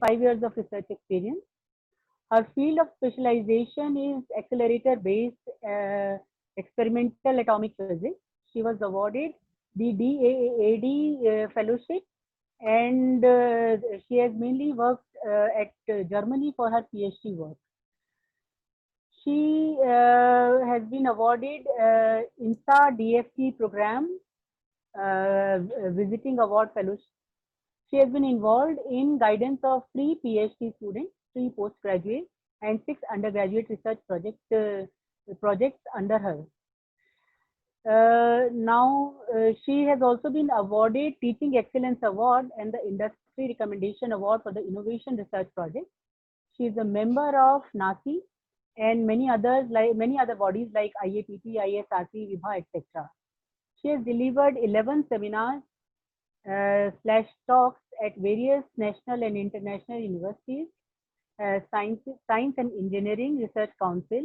5 years of research experience. Her field of specialization is accelerator-based experimental atomic physics. She was awarded the DAAD fellowship, and she has mainly worked at Germany for her PhD work. She has been awarded INSA DFT program visiting award fellowship. She has been involved in guidance of 3 PhD students, 3 postgraduate, and 6 undergraduate research projects under her. She has also been awarded Teaching Excellence Award and the Industry Recommendation Award for the Innovation Research Project. She is a member of NACI and many other bodies like IAPP, ISRC, Vibha, etc. She has delivered 11 seminars /talks at various national and international universities, Science and Engineering Research Council,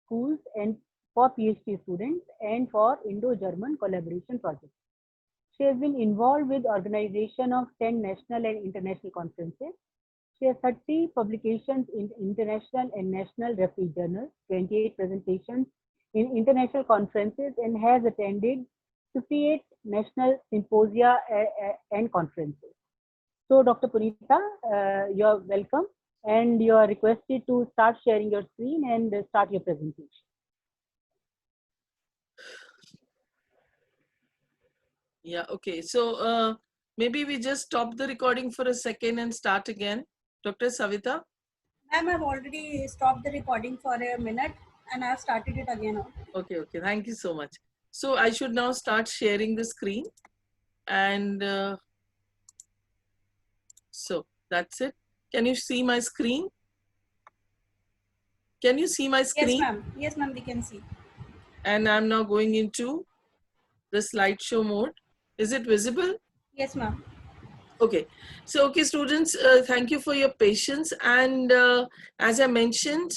schools, and for PhD students, and for Indo-German collaboration projects. She has been involved with organization of 10 national and international conferences. She has 30 publications in international and national referee journals, 28 presentations in international conferences, and has attended 58 national symposia and conferences. So, Dr. Punita, you're welcome, and you are requested to start sharing your screen and start your presentation. Yeah, okay. So maybe we just stop the recording for a second and start again. Dr. Savita? Ma'am, I've already stopped the recording for a minute and I've started it again now. Okay, okay. Thank you so much. So I should now start sharing the screen. And so that's it. Can you see my screen? Can you see my screen? Yes, ma'am. Yes, ma'am, we can see. And I'm now going into the slideshow mode. Is it visible? Yes, ma'am. Okay. So, okay, students, thank you for your patience. And as I mentioned,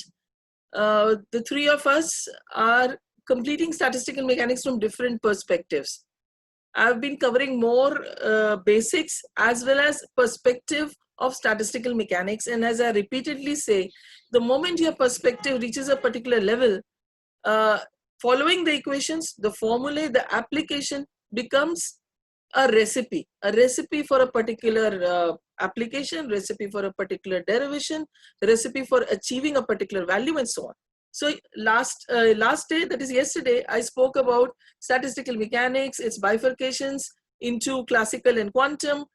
the 3 of us are completing statistical mechanics from different perspectives. I've been covering more basics as well as perspective of statistical mechanics. And as I repeatedly say, the moment your perspective reaches a particular level, following the equations, the formulae, the application becomes a recipe for a particular application, recipe for a particular derivation, recipe for achieving a particular value, and so on. So last day, that is yesterday, I spoke about statistical mechanics, its bifurcations into classical and quantum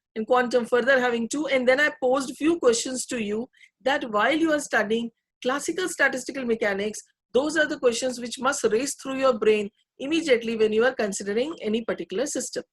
further having 2. And then I posed a few questions to you that while you are studying classical statistical mechanics, those are the questions which must race through your brain immediately when you are considering any particular system.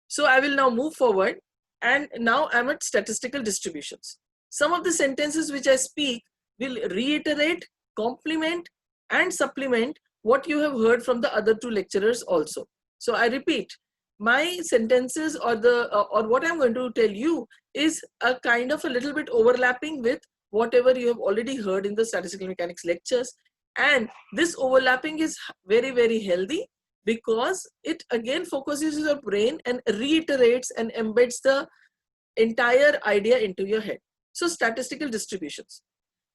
So I will now move forward, and now I'm at statistical distributions. Some of the sentences which I speak will reiterate, complement, and supplement what you have heard from the other 2 lecturers also. So I repeat, my sentences or what I'm going to tell you is a kind of a little bit overlapping with whatever you have already heard in the statistical mechanics lectures. And this overlapping is very, very healthy, because it again focuses your brain and reiterates and embeds the entire idea into your head. So statistical distributions.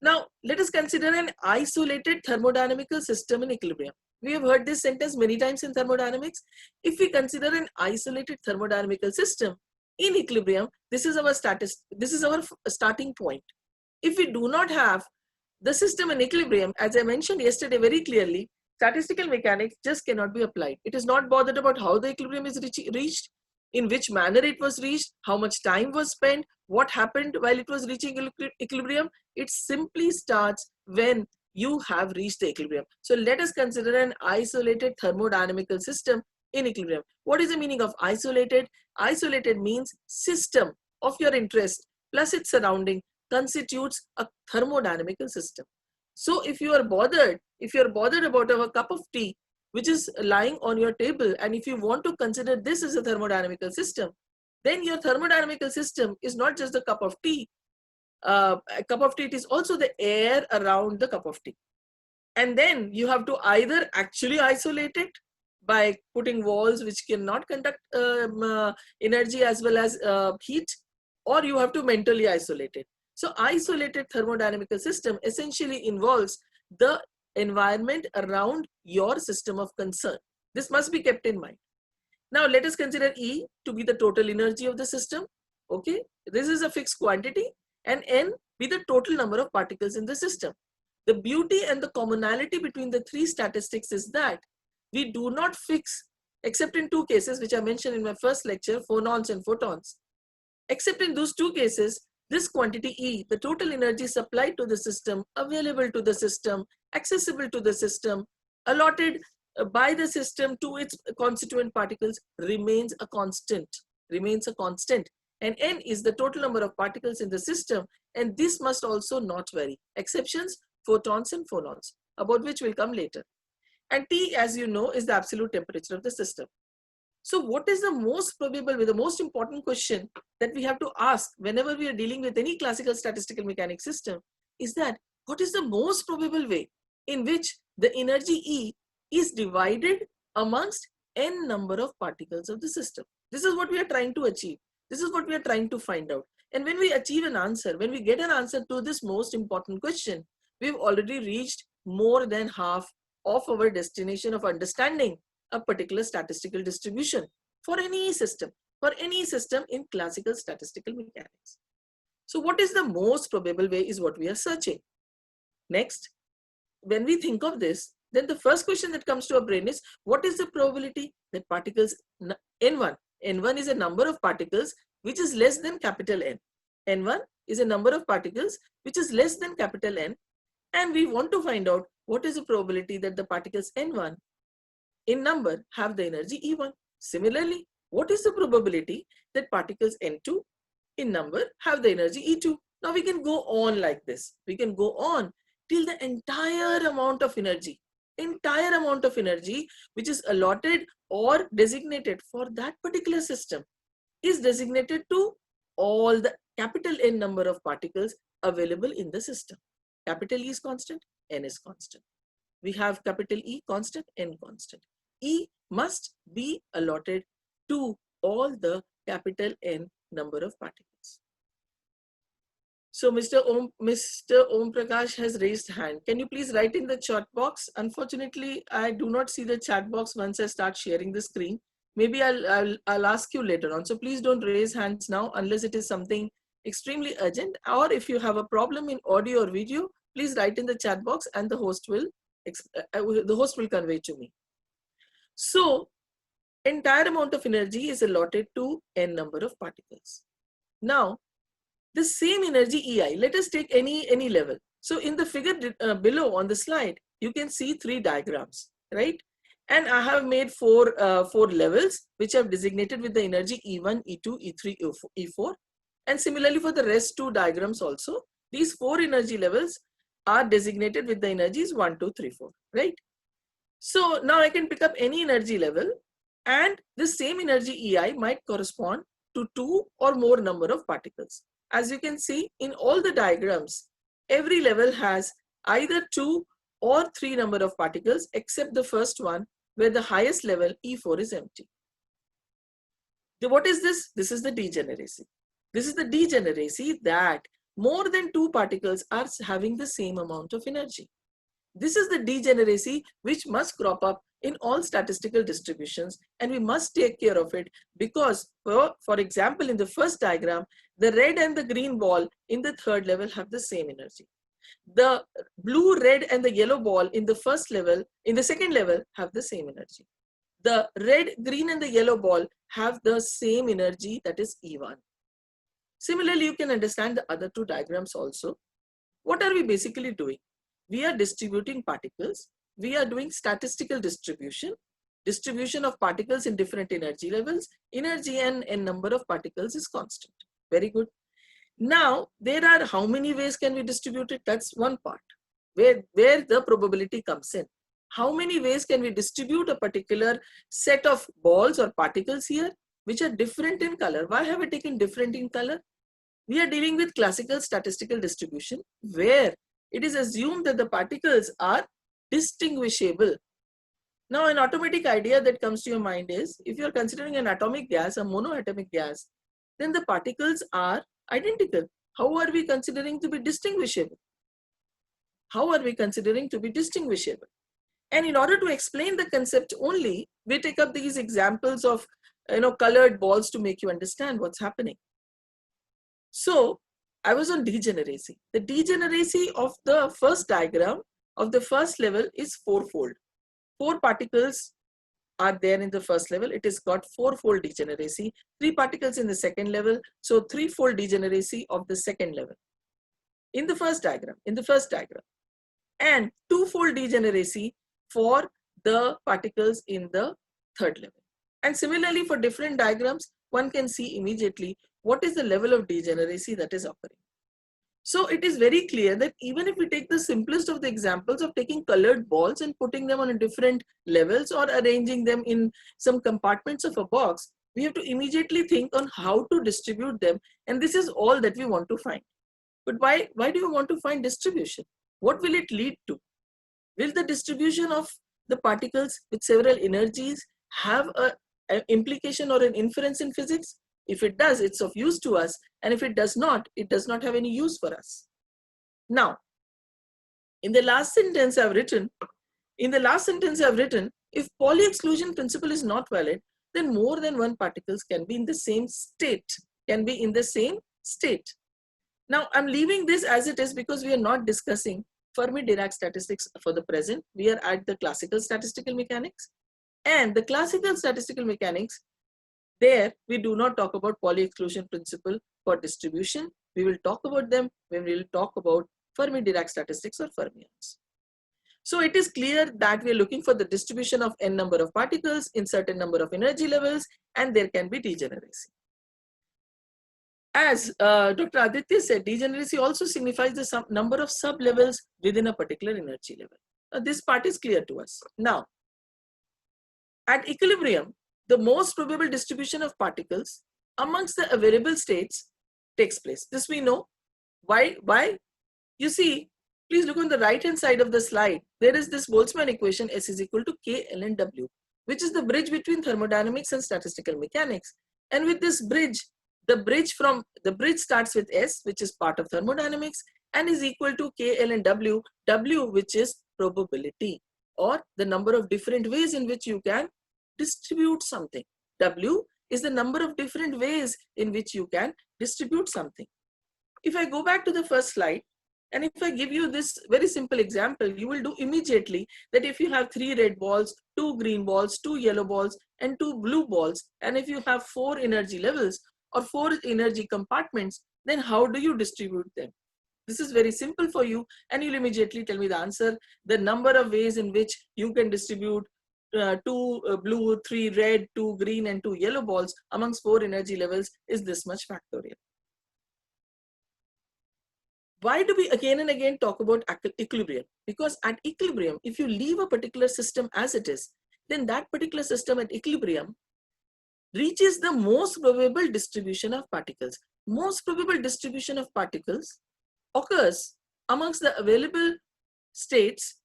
Now let us consider an isolated thermodynamical system in equilibrium. We have heard this sentence many times in thermodynamics. If we consider an isolated thermodynamical system in equilibrium, this is our starting point. If we do not have the system in equilibrium, as I mentioned yesterday very clearly, statistical mechanics just cannot be applied. It is not bothered about how the equilibrium is reached, in which manner it was reached, how much time was spent, what happened while it was reaching equilibrium. It simply starts when you have reached the equilibrium. So let us consider an isolated thermodynamical system in equilibrium. What is the meaning of isolated? Isolated means system of your interest plus its surrounding constitutes a thermodynamical system. So if you are bothered about a cup of tea which is lying on your table, and if you want to consider this as a thermodynamical system, then your thermodynamical system is not just the cup of tea. A cup of tea, it is also the air around the cup of tea. And then you have to either actually isolate it by putting walls which cannot conduct energy as well as heat, or you have to mentally isolate it. So isolated thermodynamical system essentially involves the environment around your system of concern. This must be kept in mind. Now let us consider E to be the total energy of the system. Okay, this is a fixed quantity, and N be the total number of particles in the system. The beauty and the commonality between the three statistics is that we do not fix, except in two cases which I mentioned in my first lecture, phonons and photons. Except in those two cases, this quantity E, the total energy supplied to the system, available to the system, accessible to the system, allotted by the system to its constituent particles, remains a constant. And N is the total number of particles in the system, and this must also not vary. Exceptions, photons and phonons, about which will come later. And T, as you know, is the absolute temperature of the system. So what is the most probable way, the most important question that we have to ask whenever we are dealing with any classical statistical mechanics system is that what is the most probable way in which the energy E is divided amongst n number of particles of the system. This is what we are trying to achieve. This is what we are trying to find out. And when we achieve an answer, when we get an answer to this most important question, we've already reached more than half of our destination of understanding a particular statistical distribution for any system in classical statistical mechanics. So what is the most probable way is what we are searching. Next, when we think of this, then the first question that comes to our brain is, what is the probability that particles N1 is a number of particles which is less than capital N. N1 is a number of particles which is less than capital N, and we want to find out what is the probability that the particles N1 in number have the energy E1. Similarly, what is the probability that particles N2 in number have the energy E2? Now we can go on like this. We can go on till the entire amount of energy which is allotted or designated for that particular system is designated to all the capital N number of particles available in the system. Capital E is constant, N is constant. We have capital E constant, N constant. E must be allotted to all the capital N number of particles. So Mr. Om Prakash has raised hand. Can you please write in the chat box? Unfortunately, I do not see the chat box once I start sharing the screen. Maybe I'll ask you later on. So please don't raise hands now unless it is something extremely urgent, or if you have a problem in audio or video, please write in the chat box and the host will convey to me. So entire amount of energy is allotted to n number of particles. Now the same energy EI, let us take any level. So in the figure below on the slide, you can see 3 diagrams, right? And I have made four levels which I've designated with the energy E1, E2, E3, E4. And similarly for the rest 2 diagrams also, these 4 energy levels are designated with the energies 1, 2, 3, 4, right? So now I can pick up any energy level, and the same energy EI might correspond to 2 or more number of particles. As you can see in all the diagrams, every level has either 2 or 3 number of particles except the first one where the highest level E4 is empty. What is this? This is the degeneracy. This is the degeneracy that more than 2 particles are having the same amount of energy. This is the degeneracy which must crop up in all statistical distributions, and we must take care of it because, for example, in the first diagram, the red and the green ball in the third level have the same energy. The blue, red and the yellow ball in the second level have the same energy. The red, green and the yellow ball have the same energy, that is E1. Similarly, you can understand the other 2 diagrams also. What are we basically doing? We are distributing particles. We are doing statistical distribution of particles in different energy levels. Energy and n number of particles is constant. Very good. Now, there are how many ways can we distribute it? That's one part where the probability comes in. How many ways can we distribute a particular set of balls or particles here which are different in color? Why have I taken different in color? We are dealing with classical statistical distribution where it is assumed that the particles are distinguishable. Now, an automatic idea that comes to your mind is, if you are considering an atomic gas, a monoatomic gas, then the particles are identical. How are we considering to be distinguishable? How are we considering to be distinguishable? And in order to explain the concept only, we take up these examples of colored balls to make you understand what's happening. So I was on degeneracy. The degeneracy of the first diagram of the first level is fourfold. 4 particles are there in the first level. It has got 4-fold degeneracy. 3 particles in the second level. So 3-fold degeneracy of the second level. In the first diagram. And 2-fold degeneracy for the particles in the third level. And similarly for different diagrams, one can see immediately what is the level of degeneracy that is occurring. So it is very clear that even if we take the simplest of the examples of taking colored balls and putting them on different levels or arranging them in some compartments of a box, we have to immediately think on how to distribute them. And this is all that we want to find. But why do you want to find distribution? What will it lead to? Will the distribution of the particles with several energies have an implication or an inference in physics? If it does, it's of use to us. And if it does not have any use for us. Now, in the last sentence I've written, if Pauli exclusion principle is not valid, then more than one particles can be in the same state, Now, I'm leaving this as it is because we are not discussing Fermi-Dirac statistics for the present. We are at the classical statistical mechanics. And the classical statistical mechanics, there we do not talk about Pauli exclusion principle for distribution. We will talk about them when we will talk about Fermi-Dirac statistics or fermions. So it is clear that we are looking for the distribution of n number of particles in certain number of energy levels, and there can be degeneracy. As Dr. Aditya said, degeneracy also signifies the number of sub-levels within a particular energy level. This part is clear to us. Now, at equilibrium, the most probable distribution of particles amongst the available states takes place. This we know. Why? You see, please look on the right hand side of the slide. There is this Boltzmann equation S is equal to K, L and W, which is the bridge between thermodynamics and statistical mechanics. And with this bridge, the bridge starts with S, which is part of thermodynamics, and is equal to K, L and W, which is probability, or the number of different ways in which you can distribute something. W is the number of different ways in which you can distribute something. If I go back to the first slide, and if I give you this very simple example, you will do immediately that if you have 3 red balls, 2 green balls, 2 yellow balls, and 2 blue balls, and if you have 4 energy levels or 4 energy compartments, then how do you distribute them? This is very simple for you, and you'll immediately tell me the answer. The number of ways in which you can distribute 2 blue, 3 red, 2 green, and 2 yellow balls amongst 4 energy levels is this much factorial. Why do we again and again talk about equilibrium? Because at equilibrium, if you leave a particular system as it is, then that particular system at equilibrium reaches the most probable distribution of particles. Most probable distribution of particles occurs amongst the available states.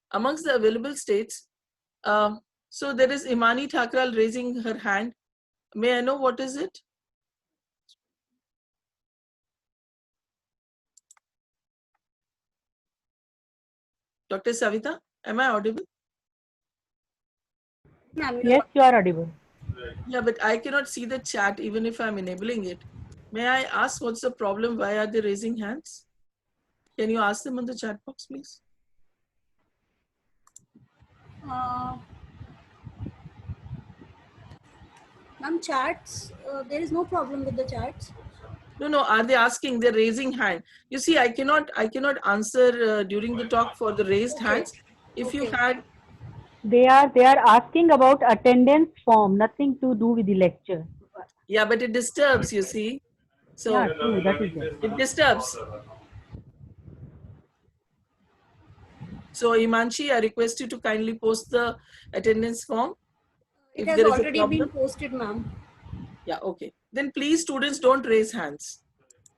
So there is Imani Thakral raising her hand. May I know what is it? Dr. Savita, am I audible? Yes, you are audible. Yeah, but I cannot see the chat even if I'm enabling it. May I ask what's the problem? Why are they raising hands? Can you ask them on the chat box, please? Ma'am, chats, there is no problem with the chats. No, are they asking? They're raising hand. You see, I cannot answer during the talk for the raised hands. If you had, They are asking about attendance form, nothing to do with the lecture. yeah, but it disturbs, you see. So Yeah, true, that is it. it disturbs. So Imanshi, I request you to kindly post the attendance form. It has already been posted, ma'am. Yeah, okay. Then please, students, don't raise hands.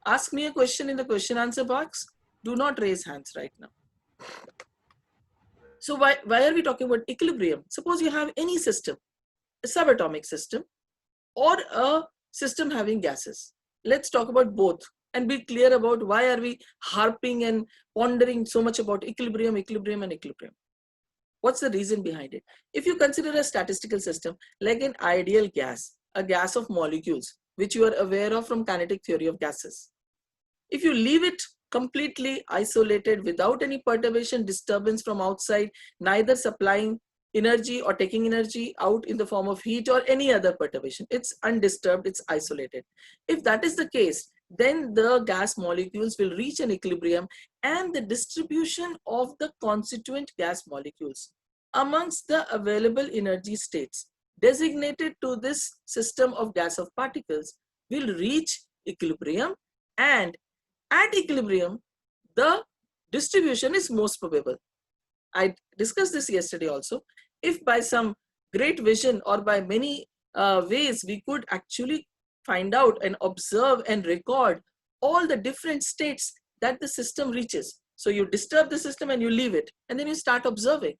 Ask me a question in the question answer box. Do not raise hands right now. So why are we talking about equilibrium? Suppose you have any system, a subatomic system or a system having gases. Let's talk about both. and be clear about why are we harping and pondering so much about equilibrium, equilibrium, and equilibrium. What's the reason behind it? If you consider a statistical system like an ideal gas, a gas of molecules, which you are aware of from kinetic theory of gases, if you leave it completely isolated without any perturbation, disturbance from outside, neither supplying energy or taking energy out in the form of heat or any other perturbation, it's undisturbed, it's isolated. If that is the case, then the gas molecules will reach an equilibrium, and the distribution of the constituent gas molecules amongst the available energy states designated to this system of gas of particles will reach equilibrium, and at equilibrium, the distribution is most probable. I discussed this yesterday also. If by some great vision or by many ways we could actually find out and observe and record all the different states that the system reaches. So you disturb the system and you leave it, and then you start observing.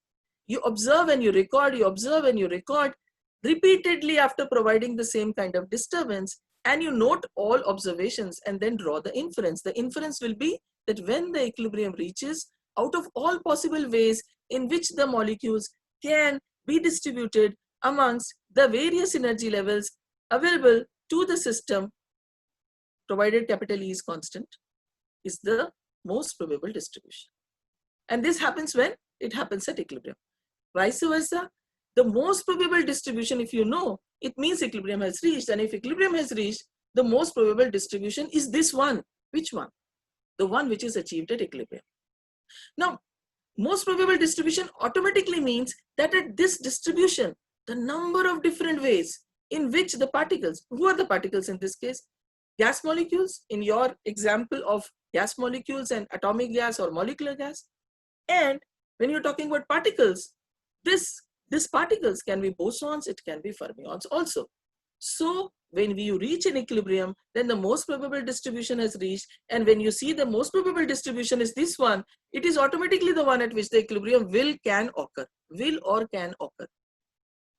You observe and you record, you observe and you record repeatedly after providing the same kind of disturbance, and you note all observations and then draw the inference. The inference will be that when the equilibrium reaches, out of all possible ways in which the molecules can be distributed amongst the various energy levels available to the system, provided capital E is constant, is the most probable distribution. And this happens when it happens at equilibrium. Vice versa, the most probable distribution, if you know, it means equilibrium has reached. And if equilibrium has reached, the most probable distribution is this one. Which one? The one which is achieved at equilibrium. Now, most probable distribution automatically means that at this distribution, the number of different ways in which the particles, who are the particles in this case? Gas molecules, in your example of gas molecules and atomic gas or molecular gas. And when you're talking about particles, these particles can be bosons, it can be fermions also. So when you reach an equilibrium, then the most probable distribution has reached. And when you see the most probable distribution is this one, it is automatically the one at which the equilibrium will or can occur.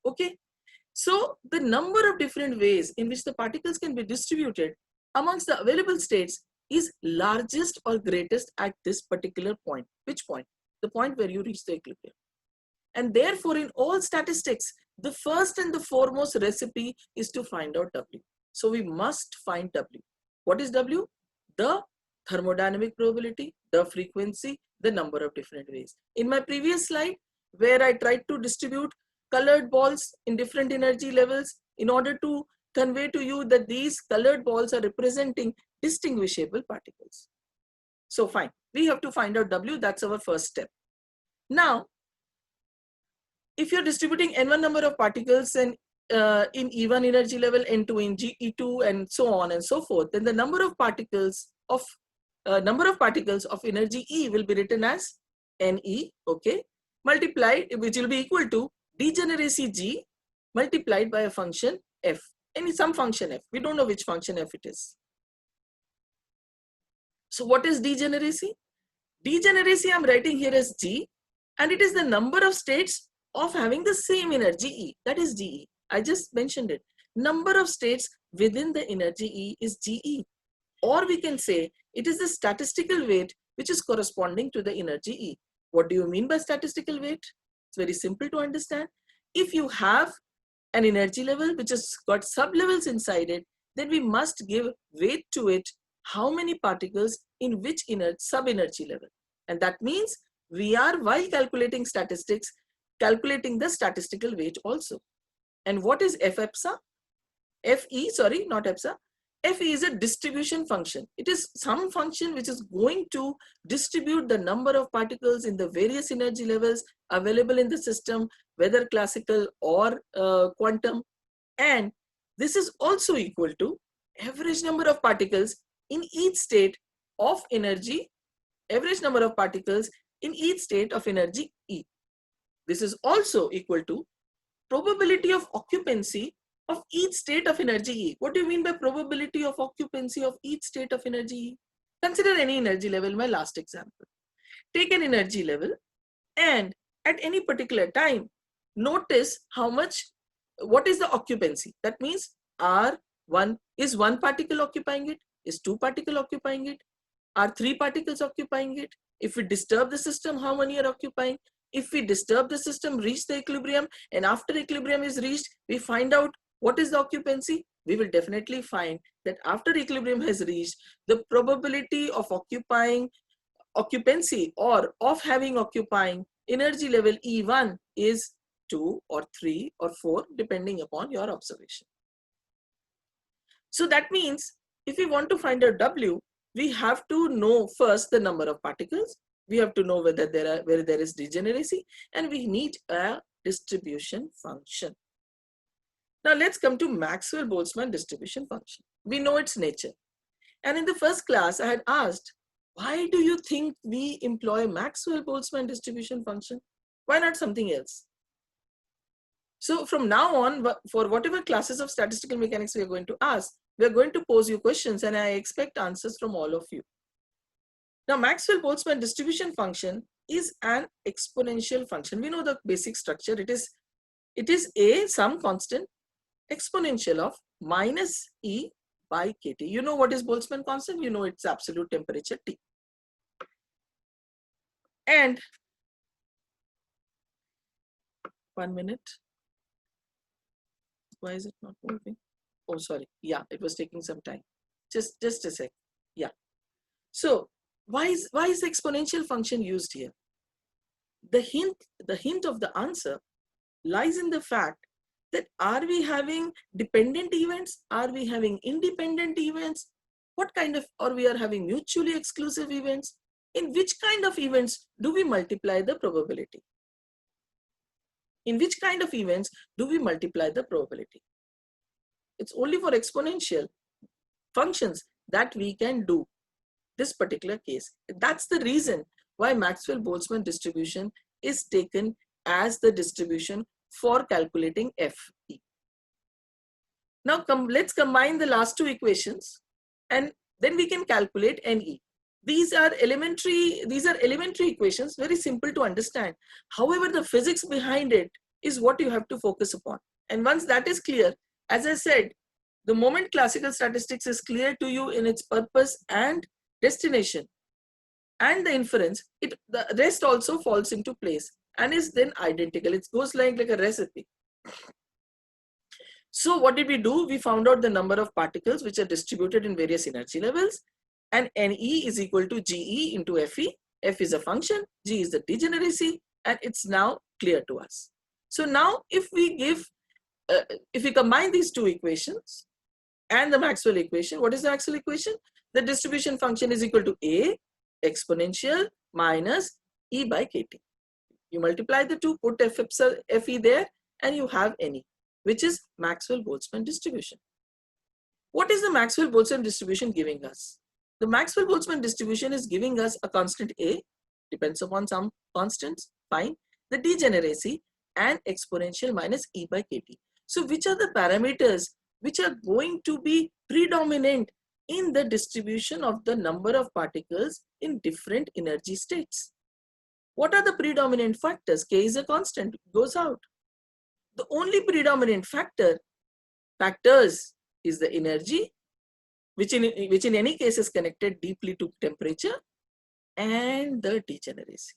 Okay. So the number of different ways in which the particles can be distributed amongst the available states is largest or greatest at this particular point. Which point? The point where you reach the equilibrium. And therefore, in all statistics, the first and the foremost recipe is to find out W. So we must find W. What is W? The thermodynamic probability, the frequency, the number of different ways. In my previous slide, where I tried to distribute colored balls in different energy levels in order to convey to you that these colored balls are representing distinguishable particles. So fine, we have to find out W, that's our first step. Now, if you're distributing n1 number of particles and in E1 energy level, N2 in E2 and so on and so forth, then the number of particles of energy E will be written as Ne, okay, multiplied, which will be equal to degeneracy G multiplied by a function F, some function F. We don't know which function F it is. So what is degeneracy? Degeneracy I'm writing here as G, and it is the number of states of having the same energy E, that is GE. I just mentioned it. Number of states within the energy E is GE. Or we can say it is the statistical weight which is corresponding to the energy E. What do you mean by statistical weight? It's very simple to understand. If you have an energy level which has got sub-levels inside it, then we must give weight to it, how many particles in which sub-energy level. And that means we are, while calculating statistics, calculating the statistical weight also. And what is FEPSA? FE, sorry, not EPSA. FE is a distribution function. It is some function which is going to distribute the number of particles in the various energy levels available in the system, whether classical or quantum. And this is also equal to average number of particles in each state of energy, average number of particles in each state of energy E. This is also equal to probability of occupancy of each state of energy E. What do you mean by probability of occupancy of each state of energy E? Consider any energy level, my last example. Take an energy level and at any particular time, notice what is the occupancy. That means R1 is one particle occupying it, Is 2 particles occupying it? Are 3 particles occupying it? If we disturb the system, how many are occupying? If we disturb the system, reach the equilibrium, and after equilibrium is reached, we find out what is the occupancy. We will definitely find that after equilibrium has reached, the probability of occupying occupancy or of having occupying energy level E1 is 2 or 3 or 4 depending upon your observation. So that means if we want to find out W, we have to know first the number of particles. We have to know whether there is degeneracy, and we need a distribution function. Now let's come to Maxwell-Boltzmann distribution function. We know its nature. And in the first class, I had asked, why do you think we employ Maxwell-Boltzmann distribution function? Why not something else? So from now on, for whatever classes of statistical mechanics we are going to ask, we are going to pose you questions, and I expect answers from all of you. Now, Maxwell-Boltzmann distribution function is an exponential function. We know the basic structure. It is a some constant exponential of minus E by kT. You know what is Boltzmann constant? You know its absolute temperature T. And 1 minute. Why is it not moving? Oh, sorry. Yeah, it was taking some time. Just a sec. Yeah. So why is the exponential function used here? The hint of the answer lies in the fact that are we having dependent events? Are we having independent events? What kind of, or we are having mutually exclusive events? In which kind of events do we multiply the probability? In which kind of events do we multiply the probability? It's only for exponential functions that we can do this particular case. That's the reason why Maxwell-Boltzmann distribution is taken as the distribution for calculating Fe. Now let's combine the last two equations, and then we can calculate Ne. These are elementary equations, very simple to understand. However, the physics behind it is what you have to focus upon. And once that is clear, as I said, the moment classical statistics is clear to you in its purpose and destination and the inference, the rest also falls into place and is then identical. It goes like a recipe. So what did we do? We found out the number of particles which are distributed in various energy levels, and Ne is equal to Ge into Fe. F is a function, G is the degeneracy, and it's now clear to us. So now if we combine these two equations and the Maxwell equation, what is the Maxwell equation? The distribution function is equal to A exponential minus E by kT. You multiply the two, put Fe there, and you have Ne, which is Maxwell-Boltzmann distribution. What is the Maxwell-Boltzmann distribution giving us? The Maxwell-Boltzmann distribution is giving us a constant A, depends upon some constants, fine, the degeneracy, and exponential minus E by kT. So which are the parameters which are going to be predominant in the distribution of the number of particles in different energy states? What are the predominant factors? K is a constant, goes out. The only predominant factors is the energy, which in any case is connected deeply to temperature, and the degeneracy.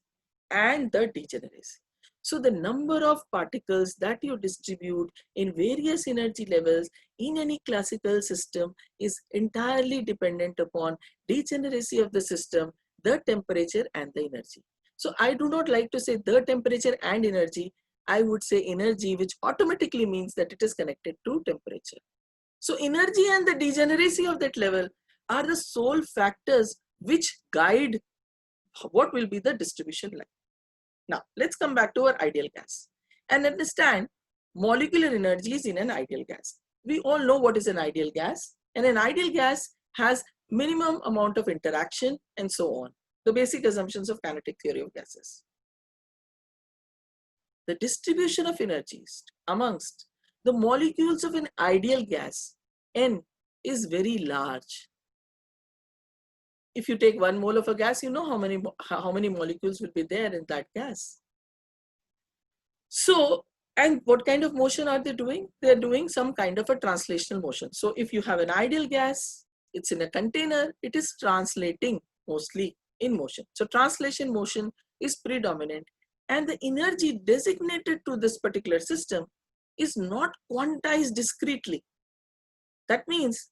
So the number of particles that you distribute in various energy levels in any classical system is entirely dependent upon degeneracy of the system, the temperature, and the energy. So I do not like to say the temperature and energy. I would say energy, which automatically means that it is connected to temperature. So energy and the degeneracy of that level are the sole factors which guide what will be the distribution like. Now, let's come back to our ideal gas and understand molecular energies in an ideal gas. We all know what is an ideal gas, and an ideal gas has minimum amount of interaction and so on. The basic assumptions of kinetic theory of gases. The distribution of energies amongst the molecules of an ideal gas, N, is very large. If you take 1 mole of a gas, you know how many molecules will be there in that gas. So, and what kind of motion are they doing? They're doing some kind of a translational motion. So if you have an ideal gas it's in a container, it is translating mostly in motion. So translation motion is predominant, and the energy designated to this particular system is not quantized discretely. That means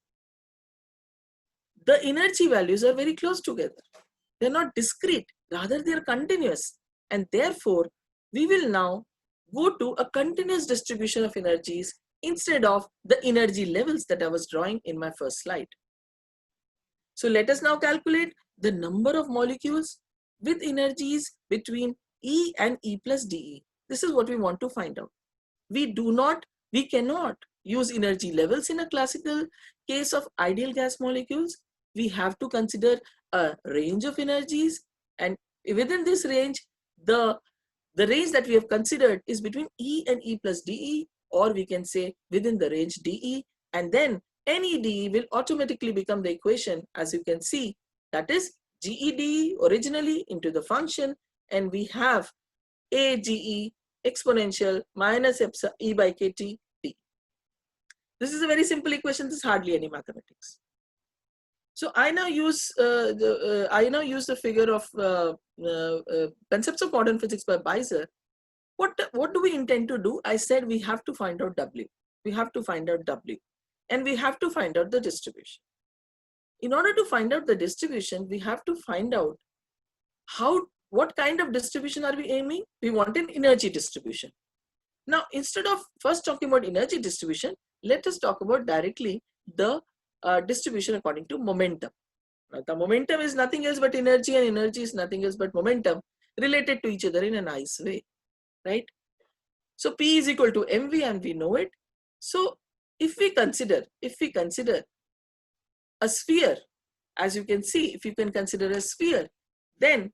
the energy values are very close together. They're not discrete, rather they're continuous. And therefore, we will now go to a continuous distribution of energies instead of the energy levels that I was drawing in my first slide. So let us now calculate the number of molecules with energies between E and E plus dE. This is what we want to find out. We cannot use energy levels in a classical case of ideal gas molecules. We have to consider a range of energies, and within this range, the range that we have considered is between E and E plus dE, or we can say within the range dE, and then any dE will automatically become the equation, as you can see, that is GEDE originally into the function, and we have AGE exponential minus epsilon E by KT D. This is a very simple equation. This is hardly any mathematics. So I now use the figure of Concepts of Modern Physics by Beiser. What do we intend to do? I said we have to find out W. We have to find out W, and we have to find out the distribution. In order to find out the distribution, we have to find out what kind of distribution are we aiming? We want an energy distribution. Now, instead of first talking about energy distribution, let us talk about directly the distribution according to momentum. Now, the momentum is nothing else but energy, and energy is nothing else but momentum related to each other in a nice way, right? So P is equal to mv, and we know it. So if we consider a sphere, as you can see, if you can consider a sphere, then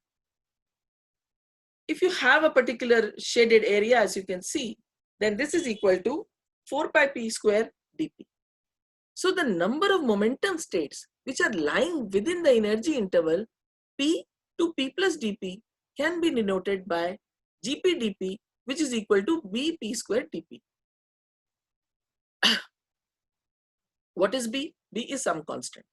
if you have a particular shaded area, as you can see, then this is equal to 4 pi p square dp. So the number of momentum states which are lying within the energy interval p to p plus dp can be denoted by gp dp, which is equal to bp square dp. What is b? B is some constant.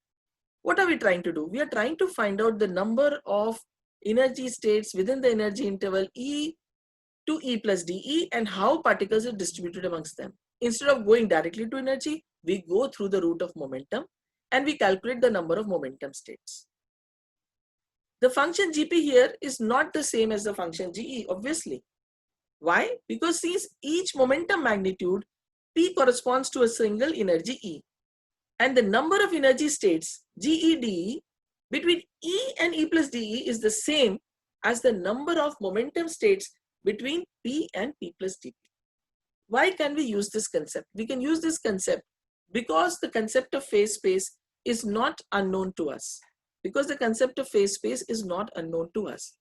What are we trying to do? We are trying to find out the number of energy states within the energy interval E to E plus dE and how particles are distributed amongst them. Instead of going directly to energy, we go through the route of momentum and we calculate the number of momentum states. The function Gp here is not the same as the function Ge, obviously. Why? Because since each momentum magnitude, P corresponds to a single energy E. And the number of energy states, GEDE, between E and E plus dE is the same as the number of momentum states between P and P plus dP. Why can we use this concept? We can use this concept because the concept of phase space is not unknown to us. Because the concept of phase space is not unknown to us.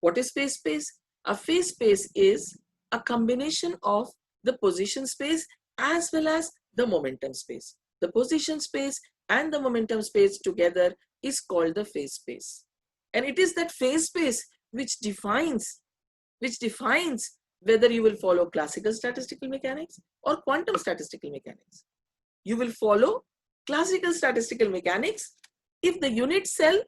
What is phase space? A phase space is a combination of the position space as well as the momentum space. The position space and the momentum space together is called the phase space. And it is that phase space which defines whether you will follow classical statistical mechanics or quantum statistical mechanics. You will follow classical statistical mechanics if the unit cell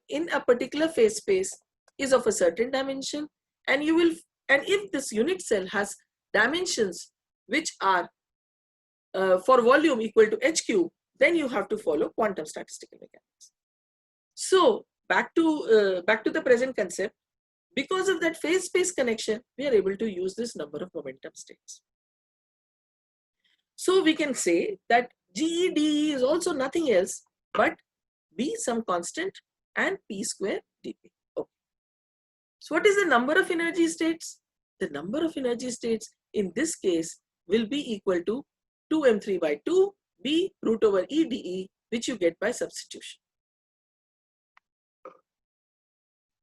in a particular phase space is of a certain dimension, and if this unit cell has dimensions which are for volume equal to h cube, then you have to follow quantum statistical mechanics. So back to the present concept. Because of that phase space connection, we are able to use this number of momentum states. So we can say that GEDE is also nothing else but B some constant and P square dP. Okay. So what is the number of energy states? The number of energy states in this case will be equal to 2m3 by 2 B root over E dE, which you get by substitution.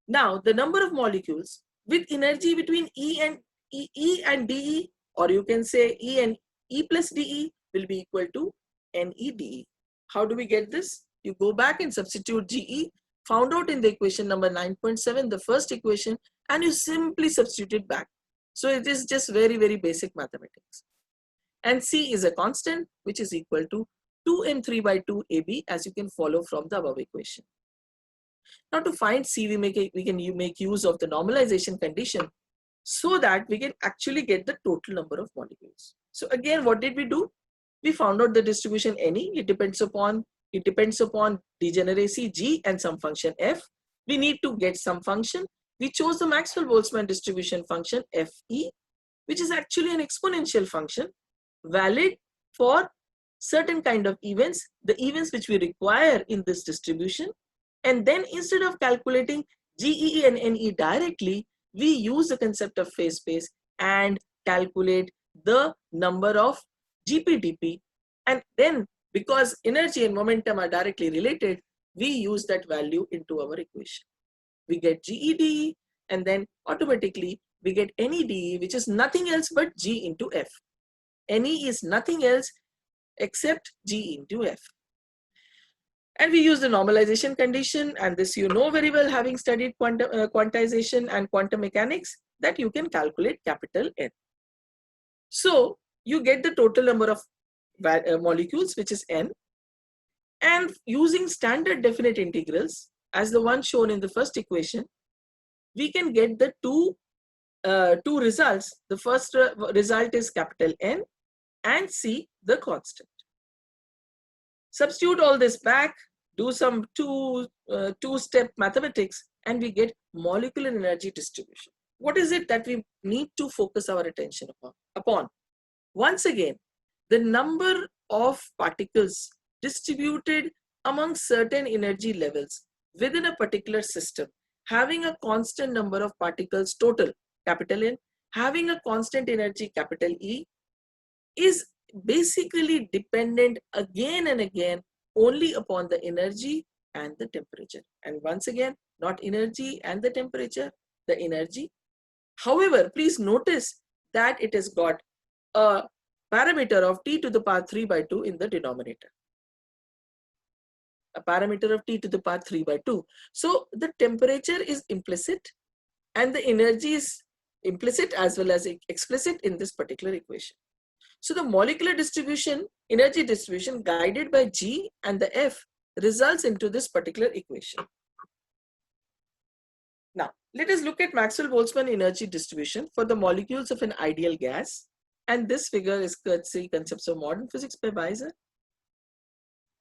Now the number of molecules with energy between E and dE, or you can say E and E plus dE, will be equal to NEDE. How do we get this? You go back and substitute GE found out in the equation number 9.7, the first equation, and you simply substitute it back. So it is just very, very basic mathematics. And C is a constant which is equal to 2m3/2ab, as you can follow from the above equation. Now to find C, we can make use of the normalization condition so that we can actually get the total number of molecules. So again, what did we do? We found out the distribution NE. It depends upon degeneracy G and some function F. We need to get some function. We chose the Maxwell-Boltzmann distribution function Fe, which is actually an exponential function valid for certain kind of events, the events which we require in this distribution. And then instead of calculating GEE and NE directly, we use the concept of phase space and calculate the number of GPDP. And then because energy and momentum are directly related, we use that value into our equation. We get GEDE, and then automatically we get NEDE, which is nothing else but G into F. NE is nothing else except G into F. And we use the normalization condition, and this you know very well, having studied quantization and quantum mechanics, that you can calculate capital N. So you get the total number of molecules, which is N, and using standard definite integrals as the one shown in the first equation, we can get the two results. The first result is capital N and C, the constant. Substitute all this back, do some two-step mathematics, and we get molecular energy distribution. What is it that we need to focus our attention upon? Once again, the number of particles distributed among certain energy levels within a particular system, having a constant number of particles total, capital N, having a constant energy, capital E, is basically dependent again and again only upon the energy and the temperature. And once again, not energy and the temperature, the energy. However, please notice that it has got a parameter of T to the power 3/2 in the denominator. A parameter of T to the power 3/2. So the temperature is implicit and the energy is implicit as well as explicit in this particular equation. So the molecular distribution, energy distribution guided by G and the F results into this particular equation. Now, let us look at Maxwell-Boltzmann energy distribution for the molecules of an ideal gas. And this figure is courtesy Concepts of Modern Physics by Weiser.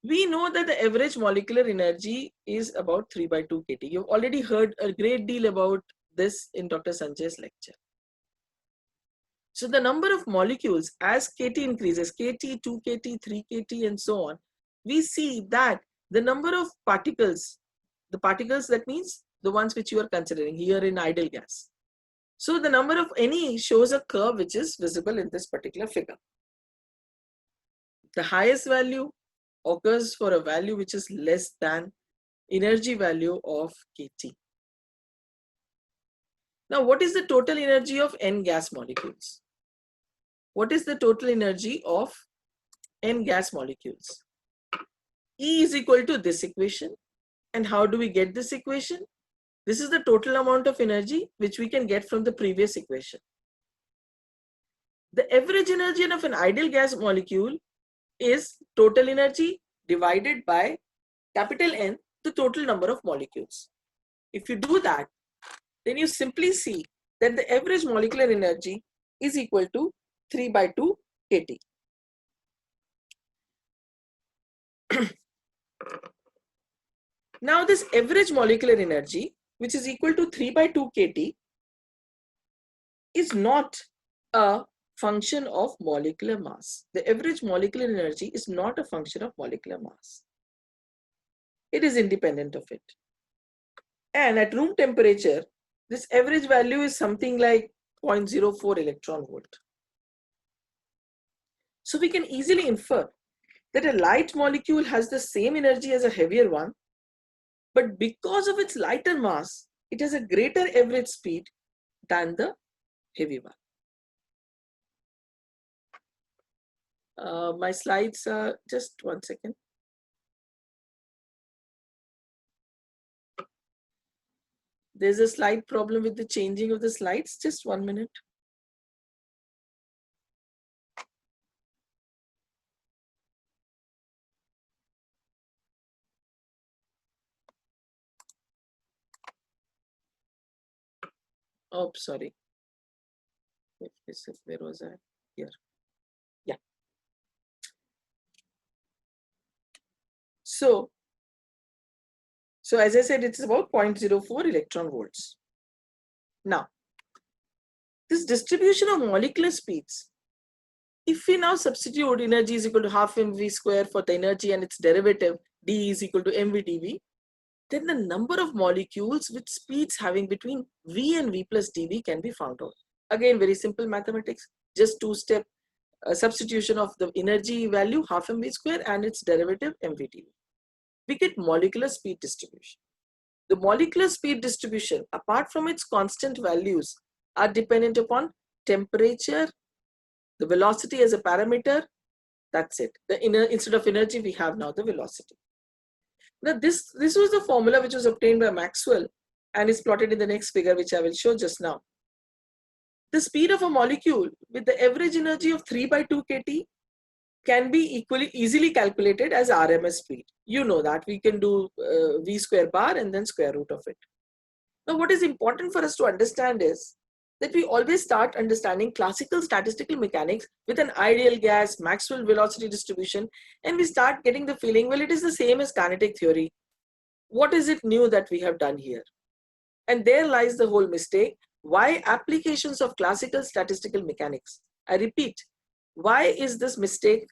We know that the average molecular energy is about 3/2 kT. You've already heard a great deal about this in Dr. Sanjay's lecture. So the number of molecules as kT increases, kT, 2 kT, 3 kT, and so on, we see that the number of particles, the particles, that means the ones which you are considering here in ideal gas. So the number of NE shows a curve which is visible in this particular figure. The highest value occurs for a value which is less than energy value of kT. Now, what is the total energy of N gas molecules? What is the total energy of N gas molecules? E is equal to this equation. And how do we get this equation? This is the total amount of energy which we can get from the previous equation. The average energy of an ideal gas molecule is total energy divided by capital N, the total number of molecules. If you do that, then you simply see that the average molecular energy is equal to 3/2 kT. Now this average molecular energy, which is equal to 3/2 kT, is not a function of molecular mass. The average molecular energy is not a function of molecular mass. It is independent of it. And at room temperature, this average value is something like 0.04 electron volt. So we can easily infer that a light molecule has the same energy as a heavier one, but because of its lighter mass, it has a greater average speed than the heavy one. My slides are just 1 second. There's a slide problem with the changing of the slides. Just 1 minute. Oh, sorry. Where was I? Here. Yeah. So as I said, it's about 0.04 electron volts. Now, this distribution of molecular speeds, if we now substitute energy is equal to half mv square for the energy and its derivative, d is equal to mv dv, then the number of molecules with speeds having between v and v plus dv can be found out. Again, very simple mathematics, just two-step substitution of the energy value half mv square and its derivative mv dv. We get molecular speed distribution. The molecular speed distribution, apart from its constant values, are dependent upon temperature, the velocity as a parameter. That's it. Instead of energy, we have now the velocity. Now this was the formula which was obtained by Maxwell and is plotted in the next figure, which I will show just now. The speed of a molecule with the average energy of 3/2 kT can be easily calculated as RMS speed. You know that we can do V square bar and then square root of it. Now what is important for us to understand is that we always start understanding classical statistical mechanics with an ideal gas, Maxwell velocity distribution, and we start getting the feeling, well, it is the same as kinetic theory. What is it new that we have done here? And there lies the whole mistake. Why applications of classical statistical mechanics? I repeat, why is this mistake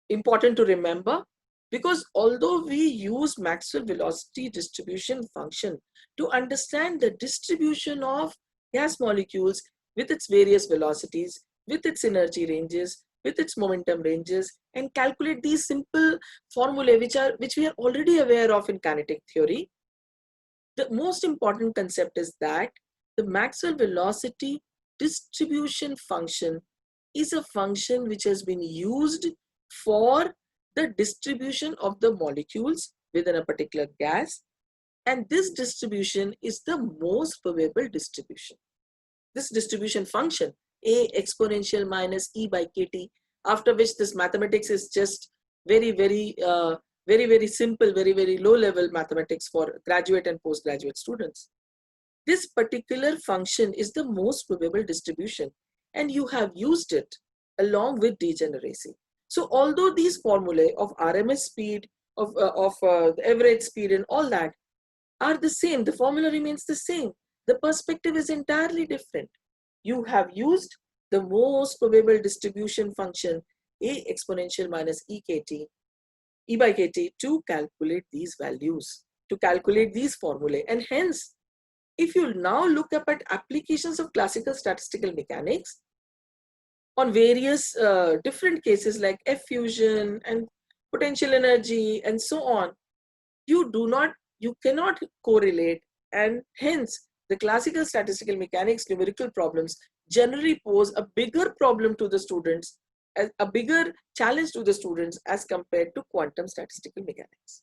important to remember? Because although we use Maxwell velocity distribution function to understand the distribution of gas molecules with its various velocities, with its energy ranges, with its momentum ranges, and calculate these simple formulae which we are already aware of in kinetic theory, the most important concept is that the Maxwell velocity distribution function is a function which has been used for the distribution of the molecules within a particular gas, and this distribution is the most probable distribution. This distribution function, A exponential minus E by kT, after which this mathematics is just very simple, very low level mathematics for graduate and postgraduate students. This particular function is the most probable distribution, and you have used it along with degeneracy. So although these formulae of RMS speed, of the average speed and all that are the same, the formula remains the same. The perspective is entirely different. You have used the most probable distribution function A exponential minus E by kT to calculate these values, to calculate these formulae. And hence, if you now look up at applications of classical statistical mechanics on various different cases like F fusion and potential energy and so on, you cannot correlate, and hence the classical statistical mechanics numerical problems generally pose a bigger problem to the students, a bigger challenge to the students as compared to quantum statistical mechanics.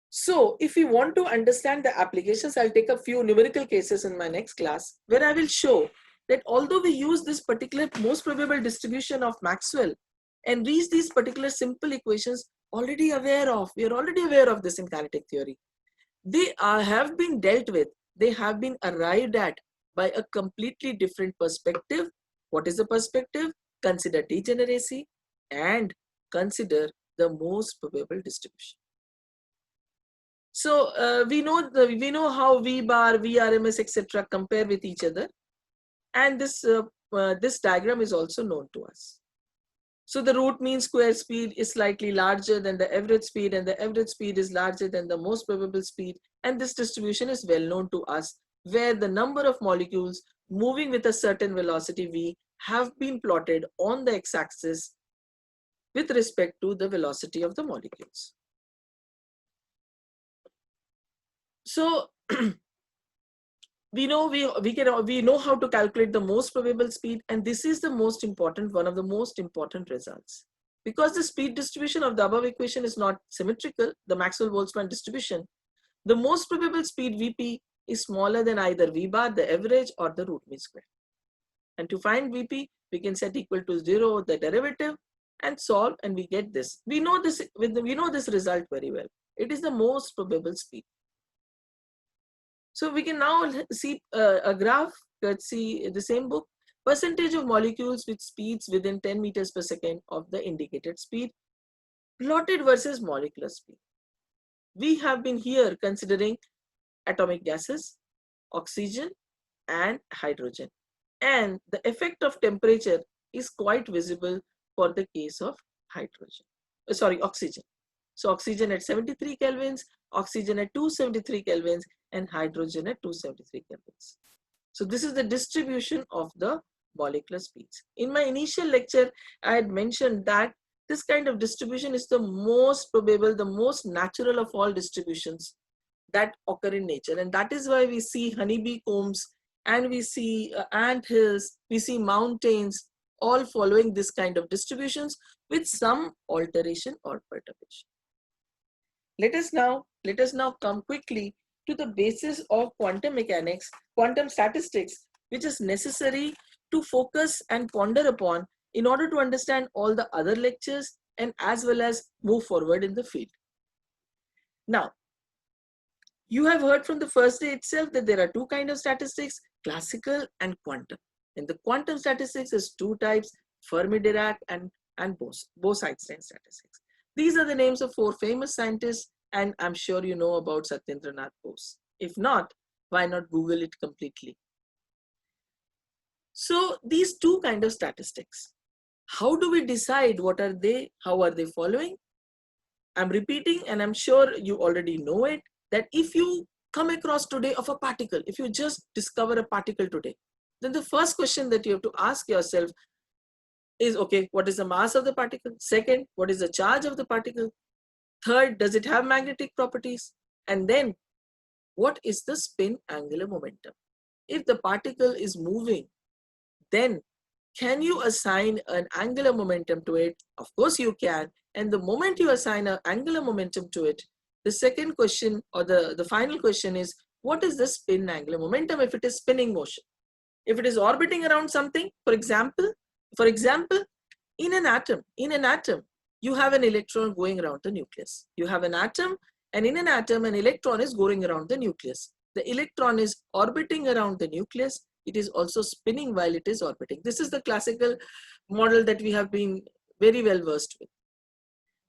So if we want to understand the applications, I'll take a few numerical cases in my next class where I will show that although we use this particular most probable distribution of Maxwell and reach these particular simple equations we are already aware of this in kinetic theory. They have been dealt with, they have been arrived at by a completely different perspective. What is the perspective? Consider degeneracy and consider the most probable distribution. So we know how V bar, VRMS, etc. compare with each other, and this diagram is also known to us. So the root mean square speed is slightly larger than the average speed, and the average speed is larger than the most probable speed. And this distribution is well known to us, where the number of molecules moving with a certain velocity v have been plotted on the x-axis with respect to the velocity of the molecules. So we know how to calculate the most probable speed, and this is the most important, one of the most important results. Because the speed distribution of the above equation is not symmetrical, the Maxwell-Boltzmann distribution, the most probable speed Vp is smaller than either V bar, the average, or the root mean square. And to find Vp, we can set equal to 0 the derivative and solve, and we get this. We know this result very well. It is the most probable speed. So we can now see a graph, see the same book, percentage of molecules with speeds within 10 meters per second of the indicated speed, plotted versus molecular speed. We have been here considering atomic gases, oxygen and hydrogen. And the effect of temperature is quite visible for the case of oxygen. So oxygen at 73 kelvins, oxygen at 273 kelvins, and hydrogen at 273 kelvins. So this is the distribution of the molecular speeds. In my initial lecture, I had mentioned that this kind of distribution is the most probable, the most natural of all distributions that occur in nature. And that is why we see honeybee combs and we see ant hills, we see mountains, all following this kind of distributions with some alteration or perturbation. Let us now come quickly to the basis of quantum mechanics, quantum statistics, which is necessary to focus and ponder upon in order to understand all the other lectures and as well as move forward in the field. Now, you have heard from the first day itself that there are two kinds of statistics, classical and quantum. And the quantum statistics is two types, Fermi-Dirac and Bose-Einstein statistics. These are the names of four famous scientists, and I'm sure you know about Satyendranath Bose. If not, why not Google it completely? So these two kinds of statistics, how do we decide what are they, how are they following? I'm repeating and I'm sure you already know it, that if you come across today of a particle, if you just discover a particle today, then the first question that you have to ask yourself is, okay, what is the mass of the particle? Second, what is the charge of the particle? Third, does it have magnetic properties? And then, what is the spin angular momentum? If the particle is moving, then can you assign an angular momentum to it? Of course you can. And the moment you assign an angular momentum to it, the second question or the final question is, what is the spin angular momentum if it is spinning motion? If it is orbiting around something, for example, in an atom, you have an electron going around the nucleus. You have an atom, and in an atom, an electron is going around the nucleus. The electron is orbiting around the nucleus. It is also spinning while it is orbiting. This is the classical model that we have been very well versed with.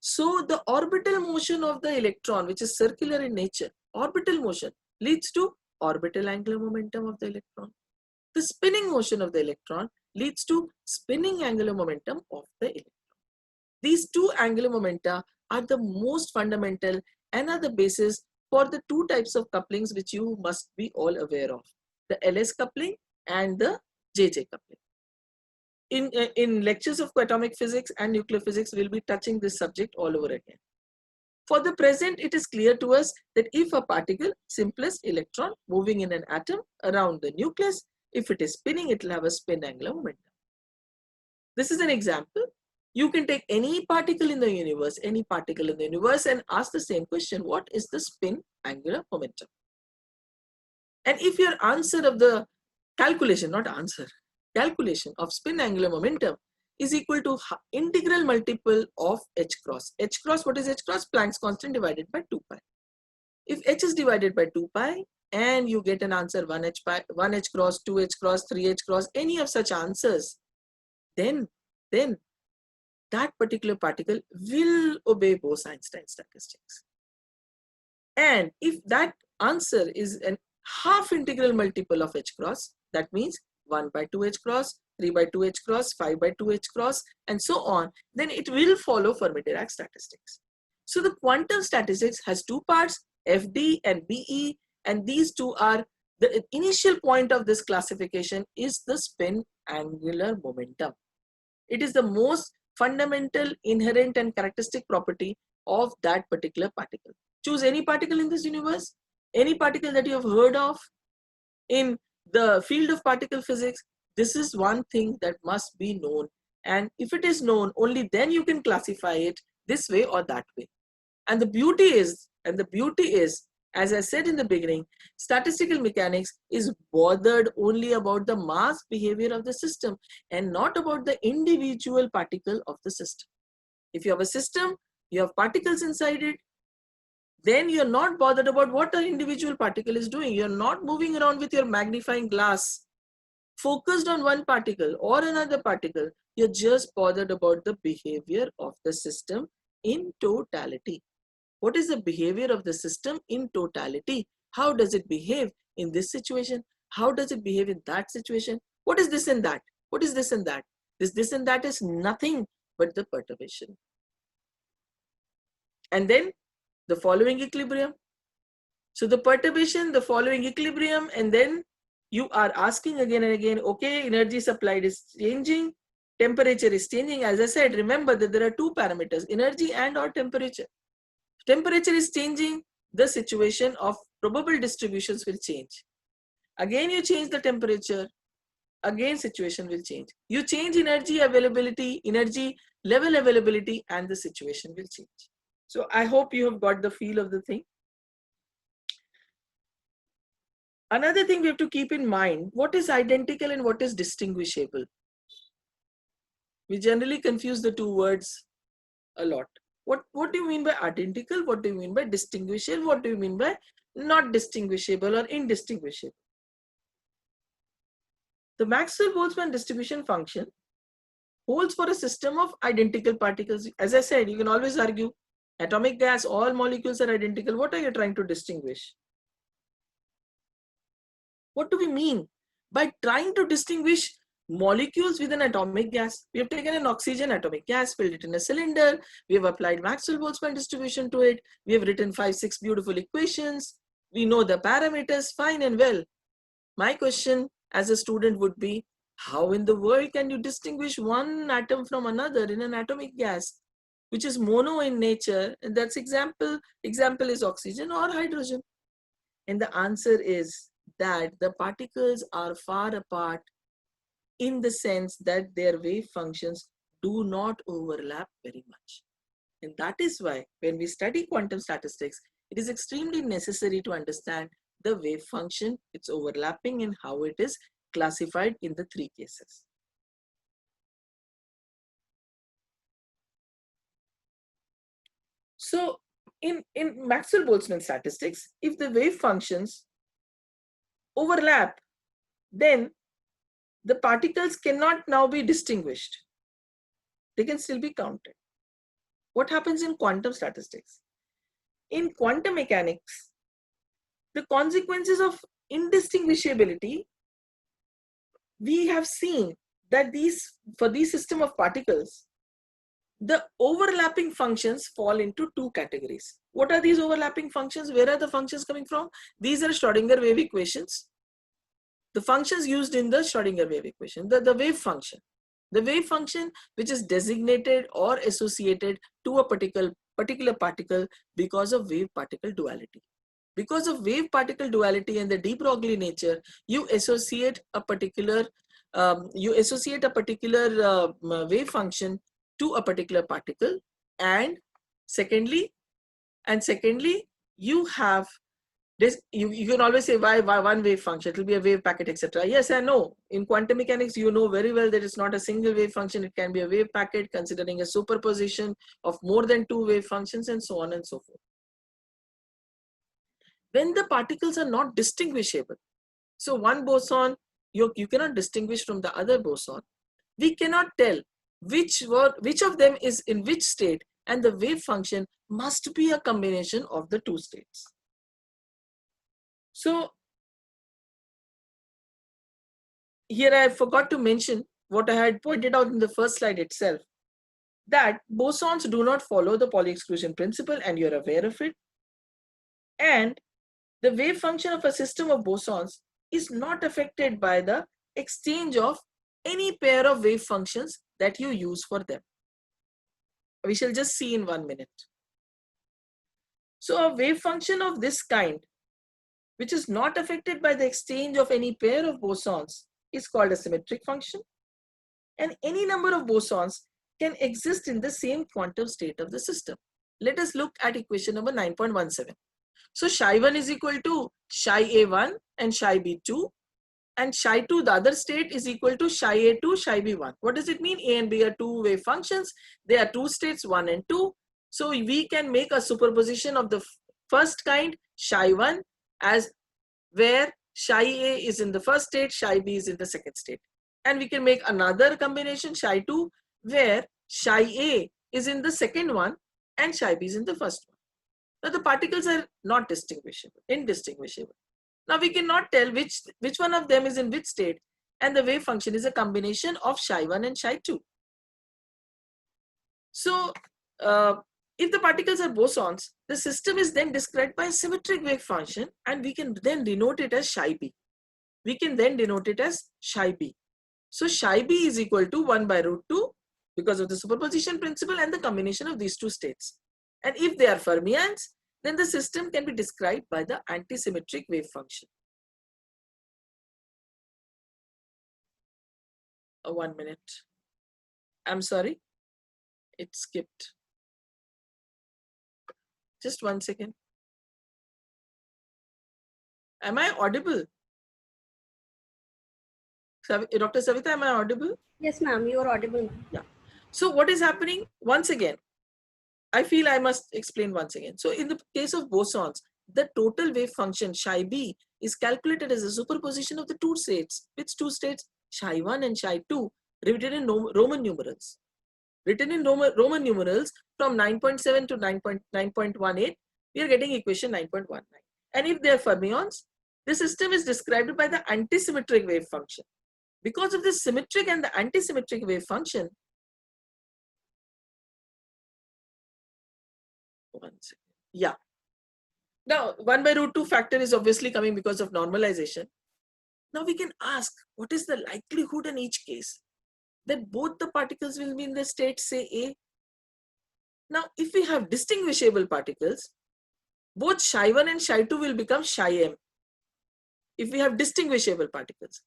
So the orbital motion of the electron, which is circular in nature, orbital motion leads to orbital angular momentum of the electron. The spinning motion of the electron leads to spinning angular momentum of the electron. These two angular momenta are the most fundamental and are the basis for the two types of couplings which you must be all aware of, the LS coupling and the JJ coupling. In lectures of atomic physics and nuclear physics, we'll be touching this subject all over again. For the present, it is clear to us that if a particle, simplest electron, moving in an atom around the nucleus, if it is spinning, it will have a spin angular momentum. This is an example. You can take any particle in the universe, and ask the same question, what is the spin angular momentum? And if your answer of the calculation, calculation of spin angular momentum is equal to integral multiple of h cross. H cross, what is h cross? Planck's constant divided by 2 pi. If h is divided by 2 pi and you get an answer 1h cross, 2h cross, 3h cross, any of such answers, then that particular particle will obey Bose-Einstein statistics. And if that answer is an half integral multiple of h cross, that means 1 by 2h cross, 3 by 2h cross, 5 by 2h cross, and so on, then it will follow Fermi-Dirac statistics. So the quantum statistics has two parts, FD and BE, and these two are the initial point of this classification is the spin angular momentum. It is the most fundamental, inherent, and characteristic property of that particular particle. Choose any particle in this universe, any particle that you have heard of in the field of particle physics. This is one thing that must be known. And if it is known, only then you can classify it this way or that way. And the beauty is, as I said in the beginning, statistical mechanics is bothered only about the mass behavior of the system and not about the individual particle of the system. If you have a system, you have particles inside it, then you're not bothered about what an individual particle is doing. You're not moving around with your magnifying glass, focused on one particle or another particle. You're just bothered about the behavior of the system in totality. What is the behavior of the system in totality? How does it behave in this situation? How does it behave in that situation? What is this and that? What is this and that? This and that is nothing but the perturbation. And then the following equilibrium. So the perturbation, the following equilibrium, and then you are asking again and again, okay, energy supplied is changing, temperature is changing. As I said, remember that there are two parameters, energy and or temperature. Temperature is changing, the situation of probable distributions will change. Again, you change the temperature, again situation will change. You change energy availability, energy level availability, and the situation will change. So I hope you have got the feel of the thing. Another thing we have to keep in mind, what is identical and what is distinguishable? We generally confuse the two words a lot. What do you mean by identical? What do you mean by distinguishable? What do you mean by not distinguishable or indistinguishable? The Maxwell-Boltzmann distribution function holds for a system of identical particles. As I said, you can always argue atomic gas, all molecules are identical. What are you trying to distinguish? What do we mean by trying to distinguish molecules with an atomic gas? We have taken an oxygen atomic gas, filled it in a cylinder. We have applied Maxwell-Boltzmann distribution to it. We have written 5-6 beautiful equations. We know the parameters, fine and well. My question as a student would be, how in the world can you distinguish one atom from another in an atomic gas, which is mono in nature? And that's example is oxygen or hydrogen. And the answer is that the particles are far apart in the sense that their wave functions do not overlap very much. And that is why when we study quantum statistics, it is extremely necessary to understand the wave function, its overlapping, and how it is classified in the three cases. So in Maxwell-Boltzmann statistics, if the wave functions overlap, then the particles cannot now be distinguished. They can still be counted. What happens in quantum statistics? In quantum mechanics, the consequences of indistinguishability, we have seen that for these system of particles, the overlapping functions fall into two categories. What are these overlapping functions? Where are the functions coming from? These are Schrodinger wave equations. The functions used in the Schrodinger wave equation, the wave function. The wave function which is designated or associated to a particular particle because of wave-particle duality. Because of wave-particle duality and the de Broglie nature, you associate a particular wave function to a particular particle, and secondly, you have this. You can always say why one wave function. It will be a wave packet, etc. Yes and no. In quantum mechanics, you know very well that it's not a single wave function. It can be a wave packet considering a superposition of more than two wave functions, and so on and so forth. When the particles are not distinguishable, so one boson you cannot distinguish from the other boson, we cannot tell which of them is in which state, and the wave function must be a combination of the two states. So here I forgot to mention what I had pointed out in the first slide itself, that bosons do not follow the Pauli exclusion principle, and you're aware of it. And the wave function of a system of bosons is not affected by the exchange of any pair of wave functions that you use for them. We shall just see in 1 minute. So a wave function of this kind, which is not affected by the exchange of any pair of bosons, is called a symmetric function. And any number of bosons can exist in the same quantum state of the system. Let us look at equation number 9.17. So Psi1 is equal to Psi A1 and Psi B2, and Psi2, the other state, is equal to Psi A2, Psi B1. What does it mean? A and B are two wave functions. They are two states, 1 and 2. So we can make a superposition of the First kind, Psi1, as where Psi A is in the first state, Psi B is in the second state. And we can make another combination, Psi2, where Psi A is in the second one and Psi B is in the first one. Now the particles are not distinguishable, indistinguishable. Now we cannot tell which one of them is in which state, and the wave function is a combination of Psi1 and Psi2. So if the particles are bosons, the system is then described by a symmetric wave function, and we can then denote it as Psi B. We can then denote it as Psi B. So Psi B is equal to 1 by root 2 because of the superposition principle and the combination of these two states. And if they are fermions, then the system can be described by the antisymmetric wave function. 1 minute. I'm sorry, it skipped. Just 1 second. Am I audible? Dr. Savita, am I audible? Yes, ma'am, you are audible, ma'am. Yeah. So what is happening? Once again, I feel I must explain once again. So in the case of bosons, the total wave function Psi B is calculated as a superposition of the two states. Which two states? Psi1 and Psi2, written in Roman numerals. Written in Roman numerals from 9.7 to 9.18, we are getting equation 9.19. And if they are fermions, the system is described by the antisymmetric wave function. Because of the symmetric and the antisymmetric wave function, 1 second. Yeah. Now, 1 by root 2 factor is obviously coming because of normalization. Now we can ask, what is the likelihood in each case that both the particles will be in the state, say, A? Now, if we have distinguishable particles, both Psi1 and Psi2 will become Psi-m. If we have distinguishable particles.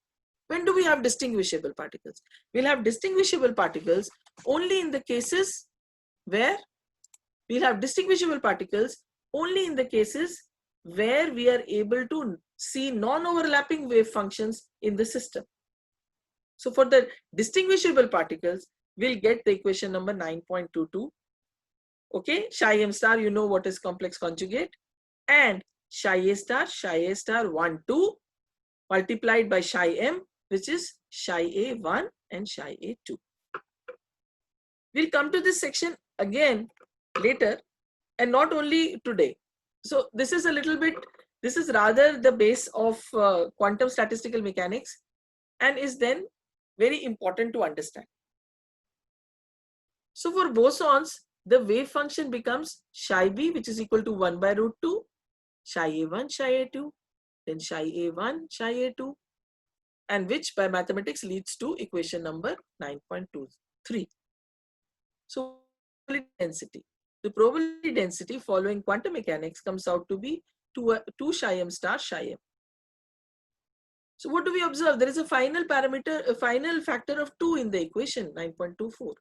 When do we have distinguishable particles? We'll have distinguishable particles only in the cases where we'll have distinguishable particles only in the cases where we are able to see non-overlapping wave functions in the system. So for the distinguishable particles, we'll get the equation number 9.22. Okay, Psi-m star, you know what is complex conjugate, and Psi-a star 1, 2 multiplied by Psi-m, which is Psi-a1 and Psi-a2. We'll come to this section again later, and not only today. So this is a little bit, this is rather the base of quantum statistical mechanics, and is then very important to understand. So for bosons, the wave function becomes Psi B, which is equal to 1 by root 2, Psi-a1, Psi-a2, then Psi-a1, Psi-a2, and which by mathematics leads to equation number 9.23. So probability density. The probability density following quantum mechanics comes out to be 2 Psi-m star Psi-m. So what do we observe? There is a final parameter, a final factor of 2 in the equation 9.24.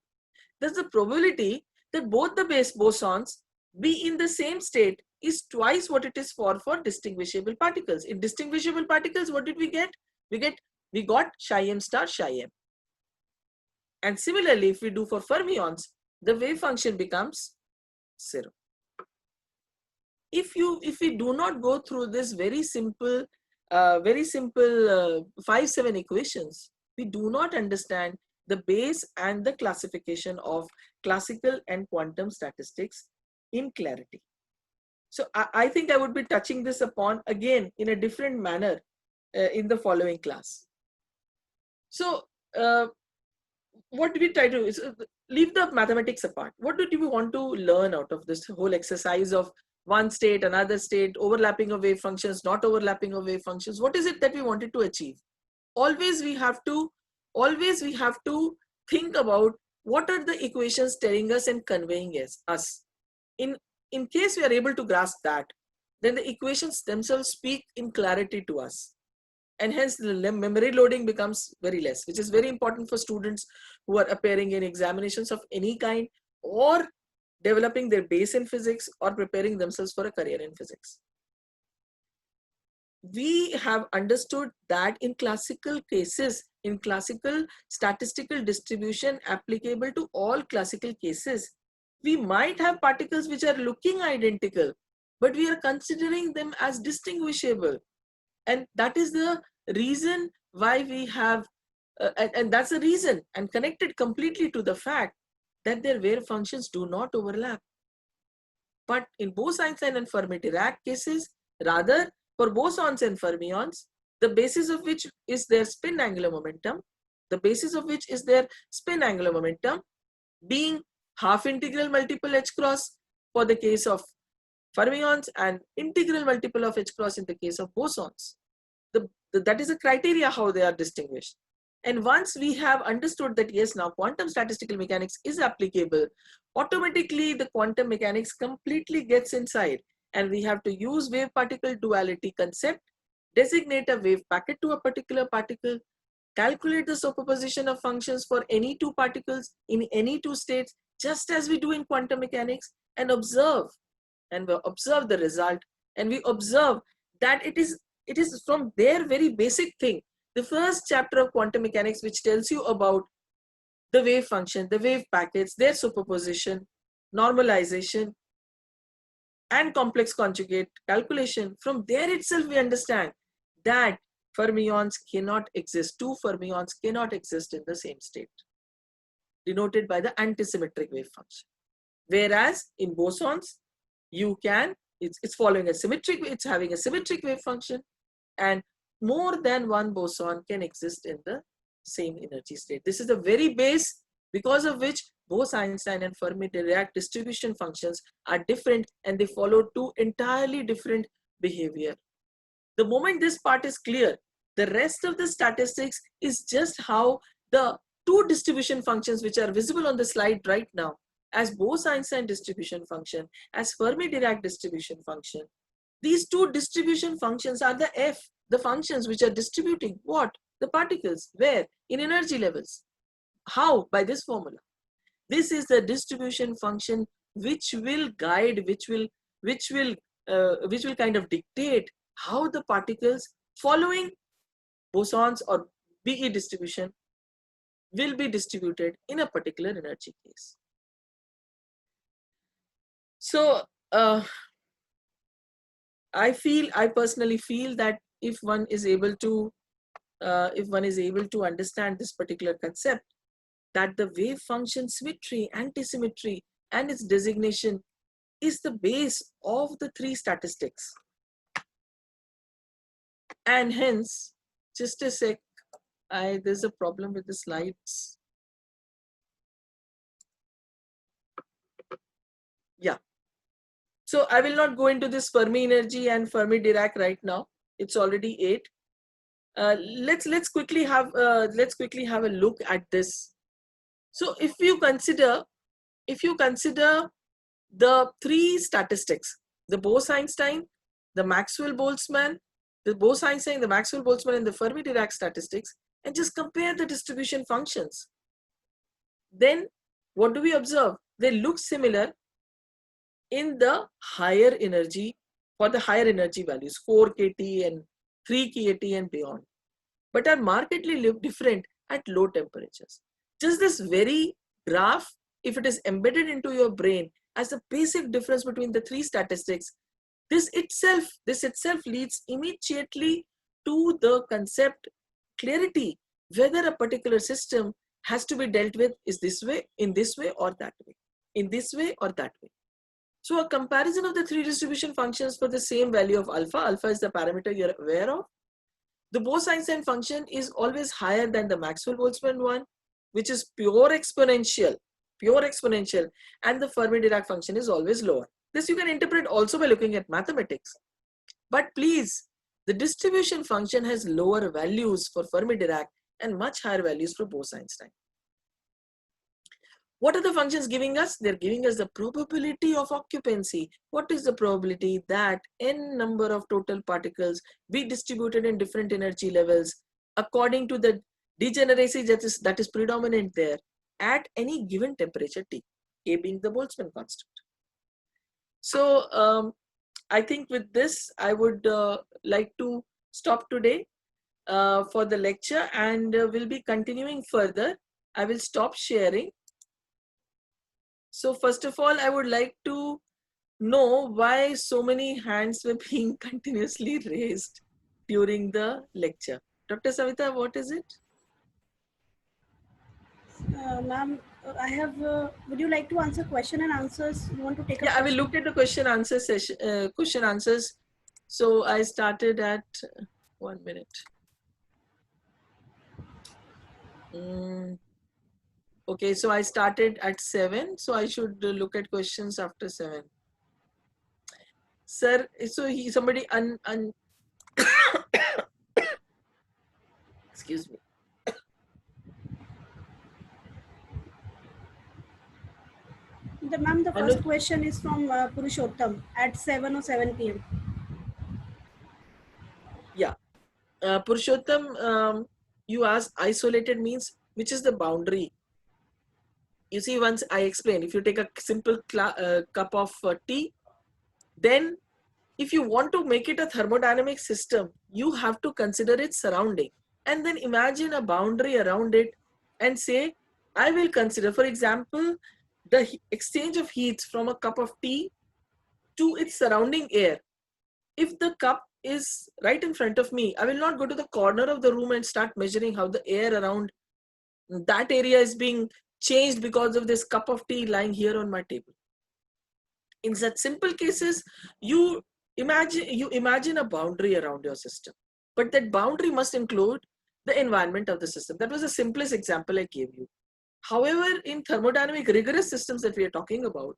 Thus the probability that both the base bosons be in the same state is twice what it is for distinguishable particles. In distinguishable particles, what did we get? We got Psi-m star Psi-m. And similarly, if we do for fermions, the wave function becomes 0. If we do not go through this very simple 5-7 equations, we do not understand the base and the classification of classical and quantum statistics in clarity. So I think I would be touching this upon again in a different manner in the following class. So what do we try to do? Leave the mathematics apart. What do we want to learn out of this whole exercise of one state, another state, overlapping of wave functions, not overlapping of wave functions? What is it that we wanted to achieve? Always we have to think about what are the equations telling us and conveying us. In case we are able to grasp that, then the equations themselves speak in clarity to us. And hence the memory loading becomes very less, which is very important for students who are appearing in examinations of any kind, or developing their base in physics, or preparing themselves for a career in physics. We have understood that in classical cases, in classical statistical distribution applicable to all classical cases, we might have particles which are looking identical, but we are considering them as distinguishable. And that is the reason why we have, and that's the reason, and connected completely to the fact that their wave functions do not overlap. But in Bose-Einstein and Fermi-Dirac cases, rather for bosons and fermions, the basis of which is their spin angular momentum, being half integral multiple h cross for the case of fermions and integral multiple of h cross in the case of bosons. That is a criteria how they are distinguished. And once we have understood that yes, now quantum statistical mechanics is applicable, automatically the quantum mechanics completely gets inside, and we have to use wave particle duality concept, designate a wave packet to a particular particle, calculate the superposition of functions for any two particles in any two states, just as we do in quantum mechanics, and observe the result, and we observe that it is from their very basic thing, the first chapter of quantum mechanics, which tells you about the wave function, the wave packets, their superposition, normalization, and complex conjugate calculation. From there itself we understand that fermions cannot exist, two fermions cannot exist in the same state, denoted by the antisymmetric wave function. Whereas in bosons, you can, it's following a symmetric, it's having a symmetric wave function, and more than one boson can exist in the same energy state. This is the very base because of which Bose-Einstein and Fermi-Dirac distribution functions are different, and they follow two entirely different behavior. The moment this part is clear, the rest of the statistics is just how the two distribution functions which are visible on the slide right now, as Bose-Einstein distribution function, as Fermi-Dirac distribution function, these two distribution functions are the functions which are distributing what? The particles. Where? In energy levels. How? By this formula. This is the distribution function which will guide, which will kind of dictate how the particles following bosons or BE distribution will be distributed in a particular energy case. So I personally feel that if one is able to understand this particular concept, that the wave function symmetry, antisymmetry, and its designation is the base of the three statistics. And hence, just a sec, there's a problem with the slides. Yeah. So I will not go into this Fermi energy and Fermi-Dirac right now. It's already 8. Let's quickly have a look at this. So if you consider the three statistics, the Bose-Einstein, the Maxwell-Boltzmann, the Bose-Einstein, the Maxwell-Boltzmann, and the Fermi-Dirac statistics, and just compare the distribution functions, then what do we observe? They look similar in the higher energy, for the higher energy values, 4 kT and 3 kT and beyond, but are markedly different at low temperatures. Just this very graph, if it is embedded into your brain as the basic difference between the three statistics, this itself leads immediately to the concept clarity, whether a particular system has to be dealt with is this way, in this way, or that way, in this way or that way. So a comparison of the three distribution functions for the same value of alpha, alpha is the parameter you're aware of. The Bose-Einstein function is always higher than the Maxwell-Boltzmann one, which is pure exponential, and the Fermi-Dirac function is always lower. This you can interpret also by looking at mathematics. But please, the distribution function has lower values for Fermi-Dirac and much higher values for Bose-Einstein. What are the functions giving us? They're giving us the probability of occupancy. What is the probability that n number of total particles be distributed in different energy levels according to the degeneracy that is predominant there at any given temperature T, K being the Boltzmann constant. So I think with this, I would like to stop today for the lecture, and we'll be continuing further. I will stop sharing. So first of all, I would like to know why so many hands were being continuously raised during the lecture. Dr. Savita, what is it? Ma'am, I have, would you like to answer question and answers? You want to take a Yeah, I will question? look at the question answer session, question answers. So I started at 1 minute. Okay, so I started at 7. So I should look at questions after 7. Sir, so somebody excuse me. Ma'am, the first question is from Purushottam at 7 or 7 p.m. Yeah. Purushottam, you asked isolated means which is the boundary. You see, once I explain, if you take a simple cup of tea, then if you want to make it a thermodynamic system, you have to consider its surrounding and then imagine a boundary around it and say, I will consider, for example, the exchange of heats from a cup of tea to its surrounding air. If the cup is right in front of me, I will not go to the corner of the room and start measuring how the air around that area is being changed because of this cup of tea lying here on my table. In such simple cases, you imagine a boundary around your system, but that boundary must include the environment of the system. That was the simplest example I gave you. However, in thermodynamic rigorous systems that we are talking about,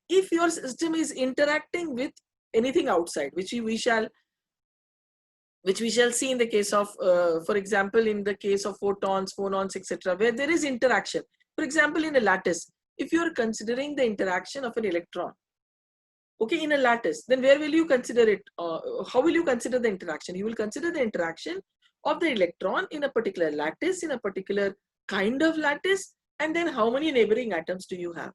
if your system is interacting with anything outside, which we shall see in the case of, for example, in the case of photons, phonons, etc., where there is interaction. For example, in a lattice, if you are considering the interaction of an electron, okay, in a lattice, then where will you consider it? How will you consider the interaction? You will consider the interaction of the electron in a particular lattice, in a particular kind of lattice, and then how many neighboring atoms do you have?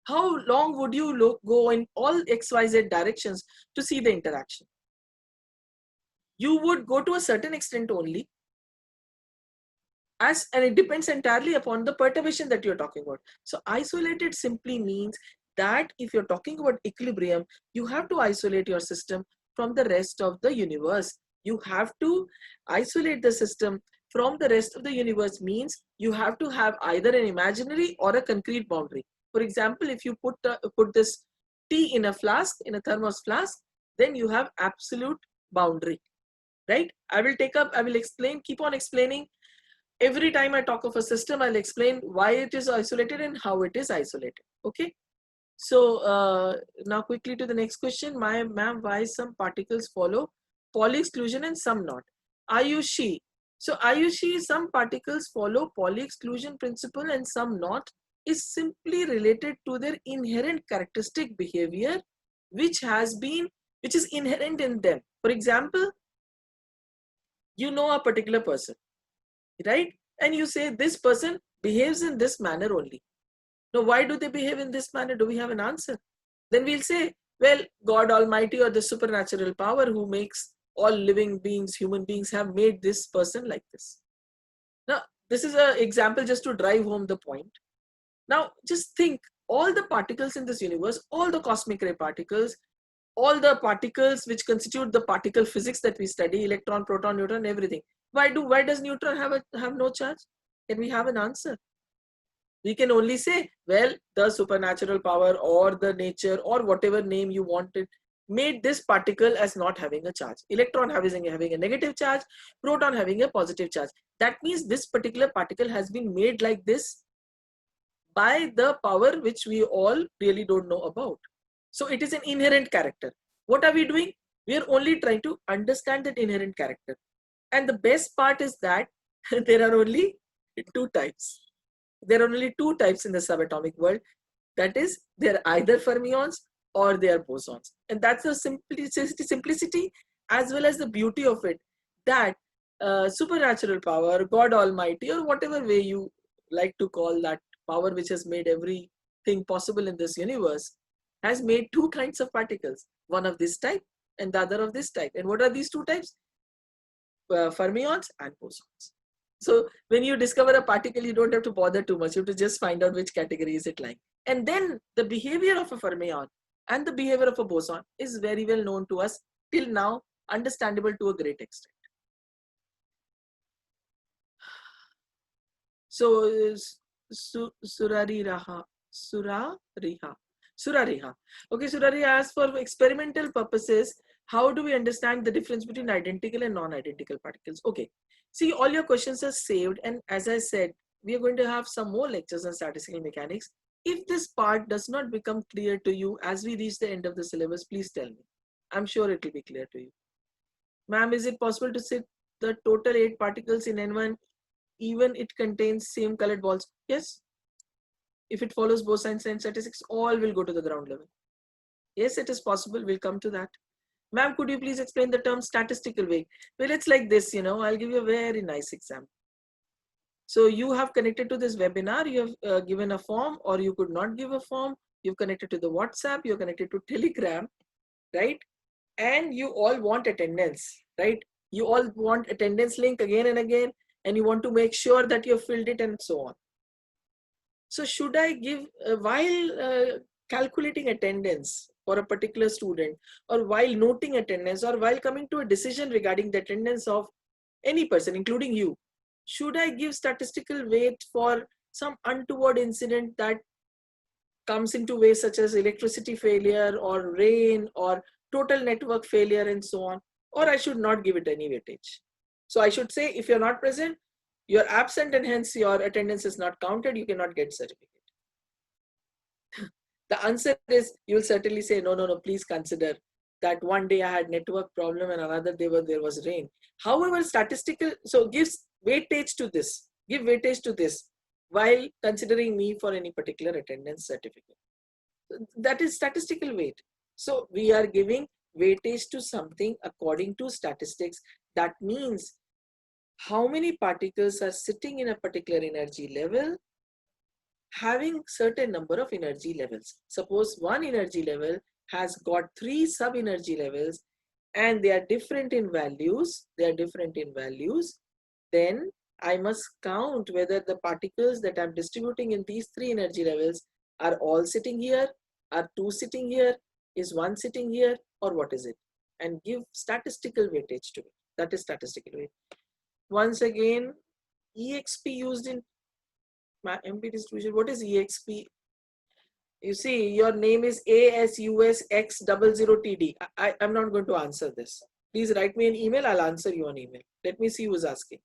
How long would you go in all XYZ directions to see the interaction? You would go to a certain extent only, and it depends entirely upon the perturbation that you're talking about. So isolated simply means that if you're talking about equilibrium, you have to isolate your system from the rest of the universe. You have to isolate the system from the rest of the universe means you have to have either an imaginary or a concrete boundary. For example, if you put this tea in a flask, in a thermos flask, then you have absolute boundary, right? I will explain, keep on explaining. Every time I talk of a system, I'll explain why it is isolated and how it is isolated. Okay. So now quickly to the next question. Ma'am, why some particles follow Pauli exclusion and some not? Ayushi. So Ayushi, some particles follow Pauli exclusion principle and some not, is simply related to their inherent characteristic behavior, which is inherent in them. For example, you know a particular person, right? And you say this person behaves in this manner only. Now, why do they behave in this manner? Do we have an answer? Then we'll say, well, God Almighty or the supernatural power who makes all living beings, human beings, have made this person like this. Now, this is an example just to drive home the point. Now, just think, all the particles in this universe, all the cosmic ray particles, all the particles which constitute the particle physics that we study, electron, proton, neutron, everything. Why does neutron have no charge? Can we have an answer? We can only say, well, the supernatural power or the nature or whatever name you wanted made this particle as not having a charge. Electron having a negative charge, proton having a positive charge. That means this particular particle has been made like this by the power which we all really don't know about. So it is an inherent character. What are we doing? We are only trying to understand that inherent character. And the best part is that there are only two types. There are only two types in the subatomic world. That is, they're either fermions or they are bosons. And that's the simplicity as well as the beauty of it. That supernatural power, God Almighty, or whatever way you like to call that power which has made everything possible in this universe, has made two kinds of particles. One of this type and the other of this type. And what are these two types? Fermions and bosons. So when you discover a particle, you don't have to bother too much. You have to just find out which category is it like. And then the behavior of a fermion and the behavior of a boson is very well known to us till now, understandable to a great extent. So, Surariha. Okay, Surariha asks, for experimental purposes, how do we understand the difference between identical and non-identical particles? Okay, see, all your questions are saved, and as I said, we are going to have some more lectures on statistical mechanics. If this part does not become clear to you as we reach the end of the syllabus, please tell me. I'm sure it will be clear to you. Ma'am, is it possible to sit the total 8 particles in N1 even it contains same colored balls? Yes. If it follows Bose-Einstein statistics, all will go to the ground level. Yes, it is possible. We'll come to that. Ma'am, could you please explain the term statistical weight? Well, it's like this, I'll give you a very nice example. So you have connected to this webinar, you have given a form, or you could not give a form. You've connected to the WhatsApp, you're connected to Telegram, right? And you all want attendance, right? You all want attendance link again and again, and you want to make sure that you've filled it and so on. So should I give, while calculating attendance for a particular student, or while noting attendance, or while coming to a decision regarding the attendance of any person, including you, should I give statistical weight for some untoward incident that comes into ways such as electricity failure or rain or total network failure and so on, or I should not give it any weightage? So I should say, if you're not present, you're absent, and hence your attendance is not counted, you cannot get certificate. The answer is, you will certainly say, no, please consider that one day I had network problem and another day there was rain. However, statistical, so gives weightage to this, give weightage to this while considering me for any particular attendance certificate. That is statistical weight. So we are giving weightage to something according to statistics. That means how many particles are sitting in a particular energy level, having certain number of energy levels. Suppose one energy level has got 3 sub-energy levels and they are different in values, then I must count whether the particles that I'm distributing in these 3 energy levels are all sitting here, are 2 sitting here, is 1 sitting here, or what is it? And give statistical weightage to it. That is statistical weight. Once again, EXP used in MP distribution. What is EXP? You see, your name is ASUSX00TD. I'm not going to answer this. Please write me an email. I'll answer you on email. Let me see who's asking.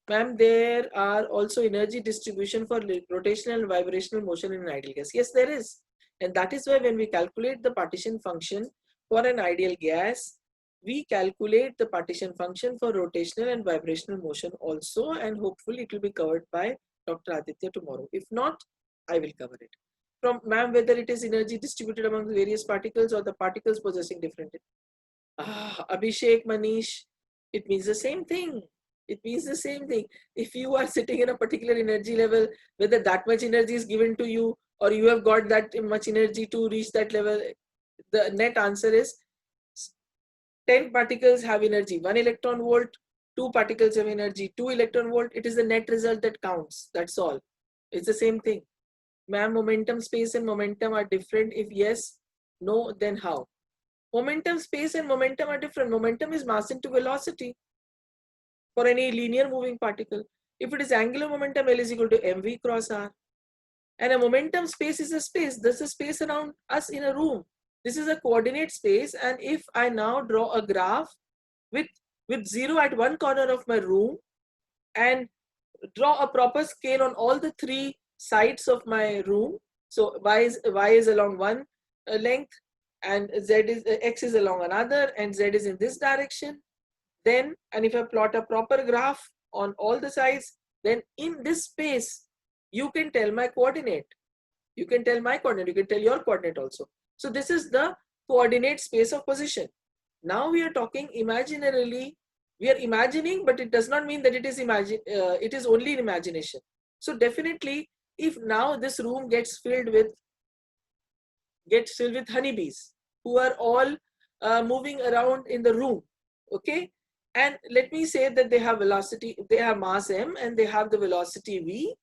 Ma'am, there are also energy distribution for rotational and vibrational motion in an ideal gas. Yes, there is. And that is why when we calculate the partition function for an ideal gas, we calculate the partition function for rotational and vibrational motion also, and hopefully it will be covered by Dr. Aditya tomorrow. If not, I will cover it. From ma'am, whether it is energy distributed among the various particles or the particles possessing different. Abhishek, Manish, it means the same thing. It means the same thing. If you are sitting in a particular energy level, whether that much energy is given to you or you have got that much energy to reach that level, the net answer is 10 particles have energy, 1 electron volt, 2 particles have energy, 2 electron volt. It is the net result that counts. That's all. It's the same thing. Ma'am, momentum space and momentum are different. If yes, no, then how? Momentum space and momentum are different. Momentum is mass into velocity for any linear moving particle. If it is angular momentum, L is equal to mv cross r. And a momentum space is a space. This is a space around us in a room. This is a coordinate space. And if I now draw a graph with 0 at one corner of my room and draw a proper scale on all the 3 sides of my room. So y is along one length, and x is along another, and z is in this direction. Then, and if I plot a proper graph on all the sides, then in this space, you can tell my coordinate. You can tell my coordinate, you can tell your coordinate also. So this is the coordinate space of position. Now we are talking imaginarily. We are imagining, but it does not mean that it is it is only in imagination. So definitely, if now this room gets filled with honeybees who are all moving around in the room, okay? And let me say that they have velocity, they have mass m, and they have the velocity v.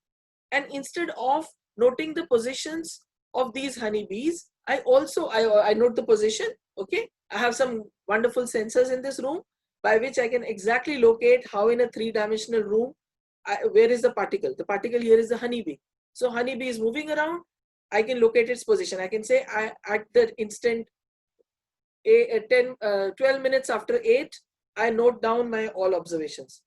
And instead of noting the positions of these honeybees, I also, I note the position, okay? I have some wonderful sensors in this room by which I can exactly locate how in a 3-dimensional room, where is the particle? The particle here is the honeybee. So honeybee is moving around, I can locate its position. I can say at the instant 12 minutes after 8, I note down my all observations.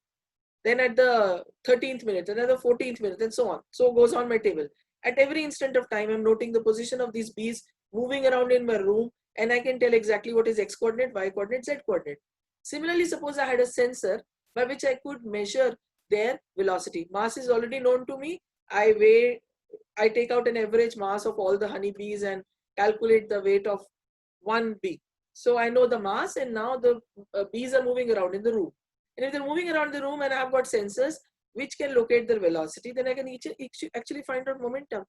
Then at the 13th minute, another 14th minute, and so on. So goes on my table. At every instant of time, I'm noting the position of these bees moving around in my room, and I can tell exactly what is X coordinate, Y coordinate, Z coordinate. Similarly, suppose I had a sensor by which I could measure their velocity. Mass is already known to me. I take out an average mass of all the honeybees and calculate the weight of one bee. So I know the mass, and now the bees are moving around in the room. And if they're moving around the room and I've got sensors which can locate their velocity, then I can actually find out momentum.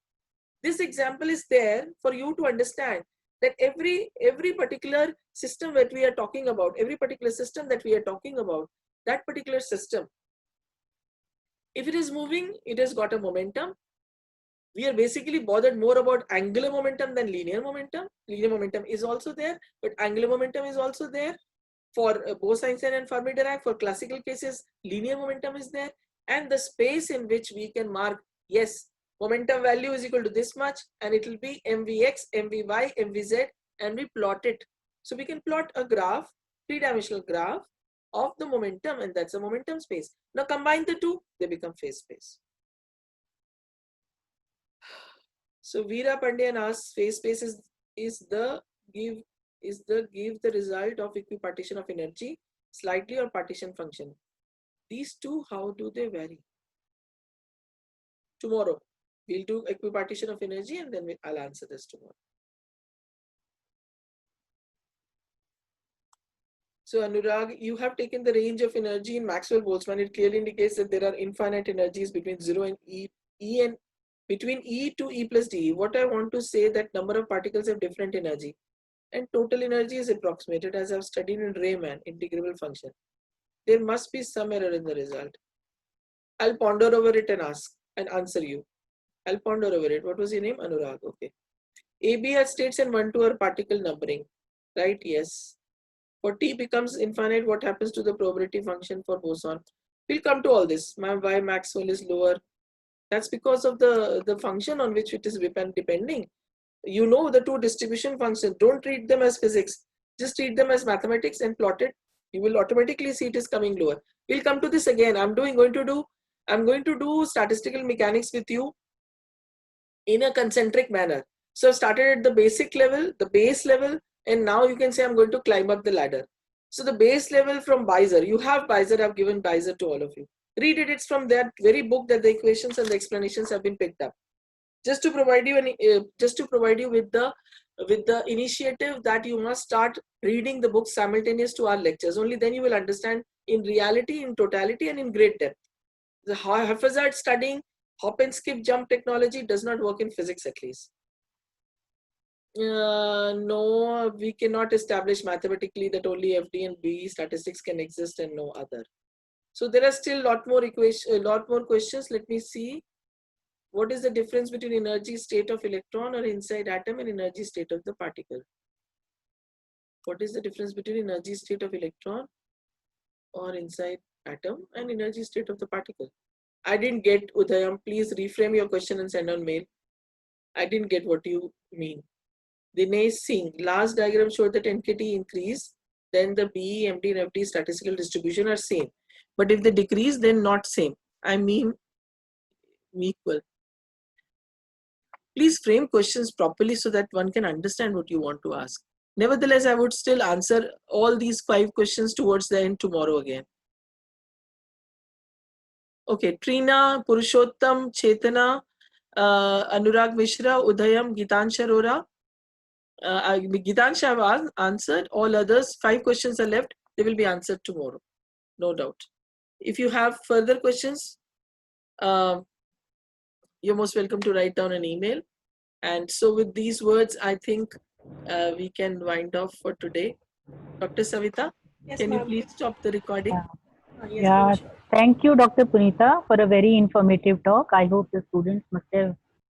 This example is there for you to understand that every particular system that we are talking about, that particular system, if it is moving, it has got a momentum. We are basically bothered more about angular momentum than linear momentum. Linear momentum is also there, but angular momentum is also there. For Bose-Einstein and Fermi-Dirac, for classical cases, linear momentum is there, and the space in which we can mark, yes, momentum value is equal to this much, and it will be mvx, mvy, mvz, and we plot it. So we can plot a graph, 3-dimensional graph of the momentum, and that's a momentum space. Now combine the two, they become phase space. So Veera Pandian asks, phase space is the result of equipartition of energy slightly or partition function. These two, how do they vary? Tomorrow we'll do equipartition of energy, and then I'll answer this tomorrow. So Anurag, you have taken the range of energy in Maxwell-Boltzmann. It clearly indicates that there are infinite energies between 0 and E and between E to E plus dE. What I want to say, that number of particles have different energy, and total energy is approximated as I've studied in Rayman integrable function. There must be some error in the result. I'll ponder over it and answer you. I'll ponder over it. What was your name? Anurag. Okay. AB has states and 1, 2 are particle numbering, right? Yes. For T becomes infinite, what happens to the probability function for boson? We'll come to all this. Why Maxwell is lower? That's because of the function on which it is depending. You know the two distribution functions. Don't treat them as physics. Just treat them as mathematics and plot it. You will automatically see it is coming lower. We'll come to this again. I'm going to do statistical mechanics with you in a concentric manner. So I've started at the basic level, the base level, and now you can say I'm going to climb up the ladder. So the base level from Beiser, you have Beiser, I've given Beiser to all of you. Read it, it's from that very book that the equations and the explanations have been picked up. Just to provide you with the initiative that you must start reading the books simultaneous to our lectures. Only then you will understand in reality, in totality, and in great depth. The haphazard studying, hop and skip jump technology does not work in physics, at least. No, we cannot establish mathematically that only FD and BE statistics can exist and no other. So there are still a lot more questions. Let me see. What is the difference between energy state of electron or inside atom and energy state of the particle? What is the difference between energy state of electron or inside atom and energy state of the particle? I didn't get, Udayam. Please reframe your question and send on mail. I didn't get what you mean. Dinesh Singh, last diagram showed that NKT increase, then the BE, MD and FD statistical distribution are same. But if they decrease, then not same. I mean equal. Please frame questions properly so that one can understand what you want to ask. Nevertheless, I would still answer all these 5 questions towards the end tomorrow again. Okay, Trina, Purushottam, Chetana, Anurag Mishra, Udayam, Gitansh Arora. Gitansh have answered. All others, 5 questions are left. They will be answered tomorrow, no doubt. If you have further questions, you're most welcome to write down an email. And so with these words, I think we can wind off for today. Dr. Savita, Yes, can you please stop the recording? Yes, Yeah, sure. thank you, Dr. Punita, for a very informative talk. I hope the students must have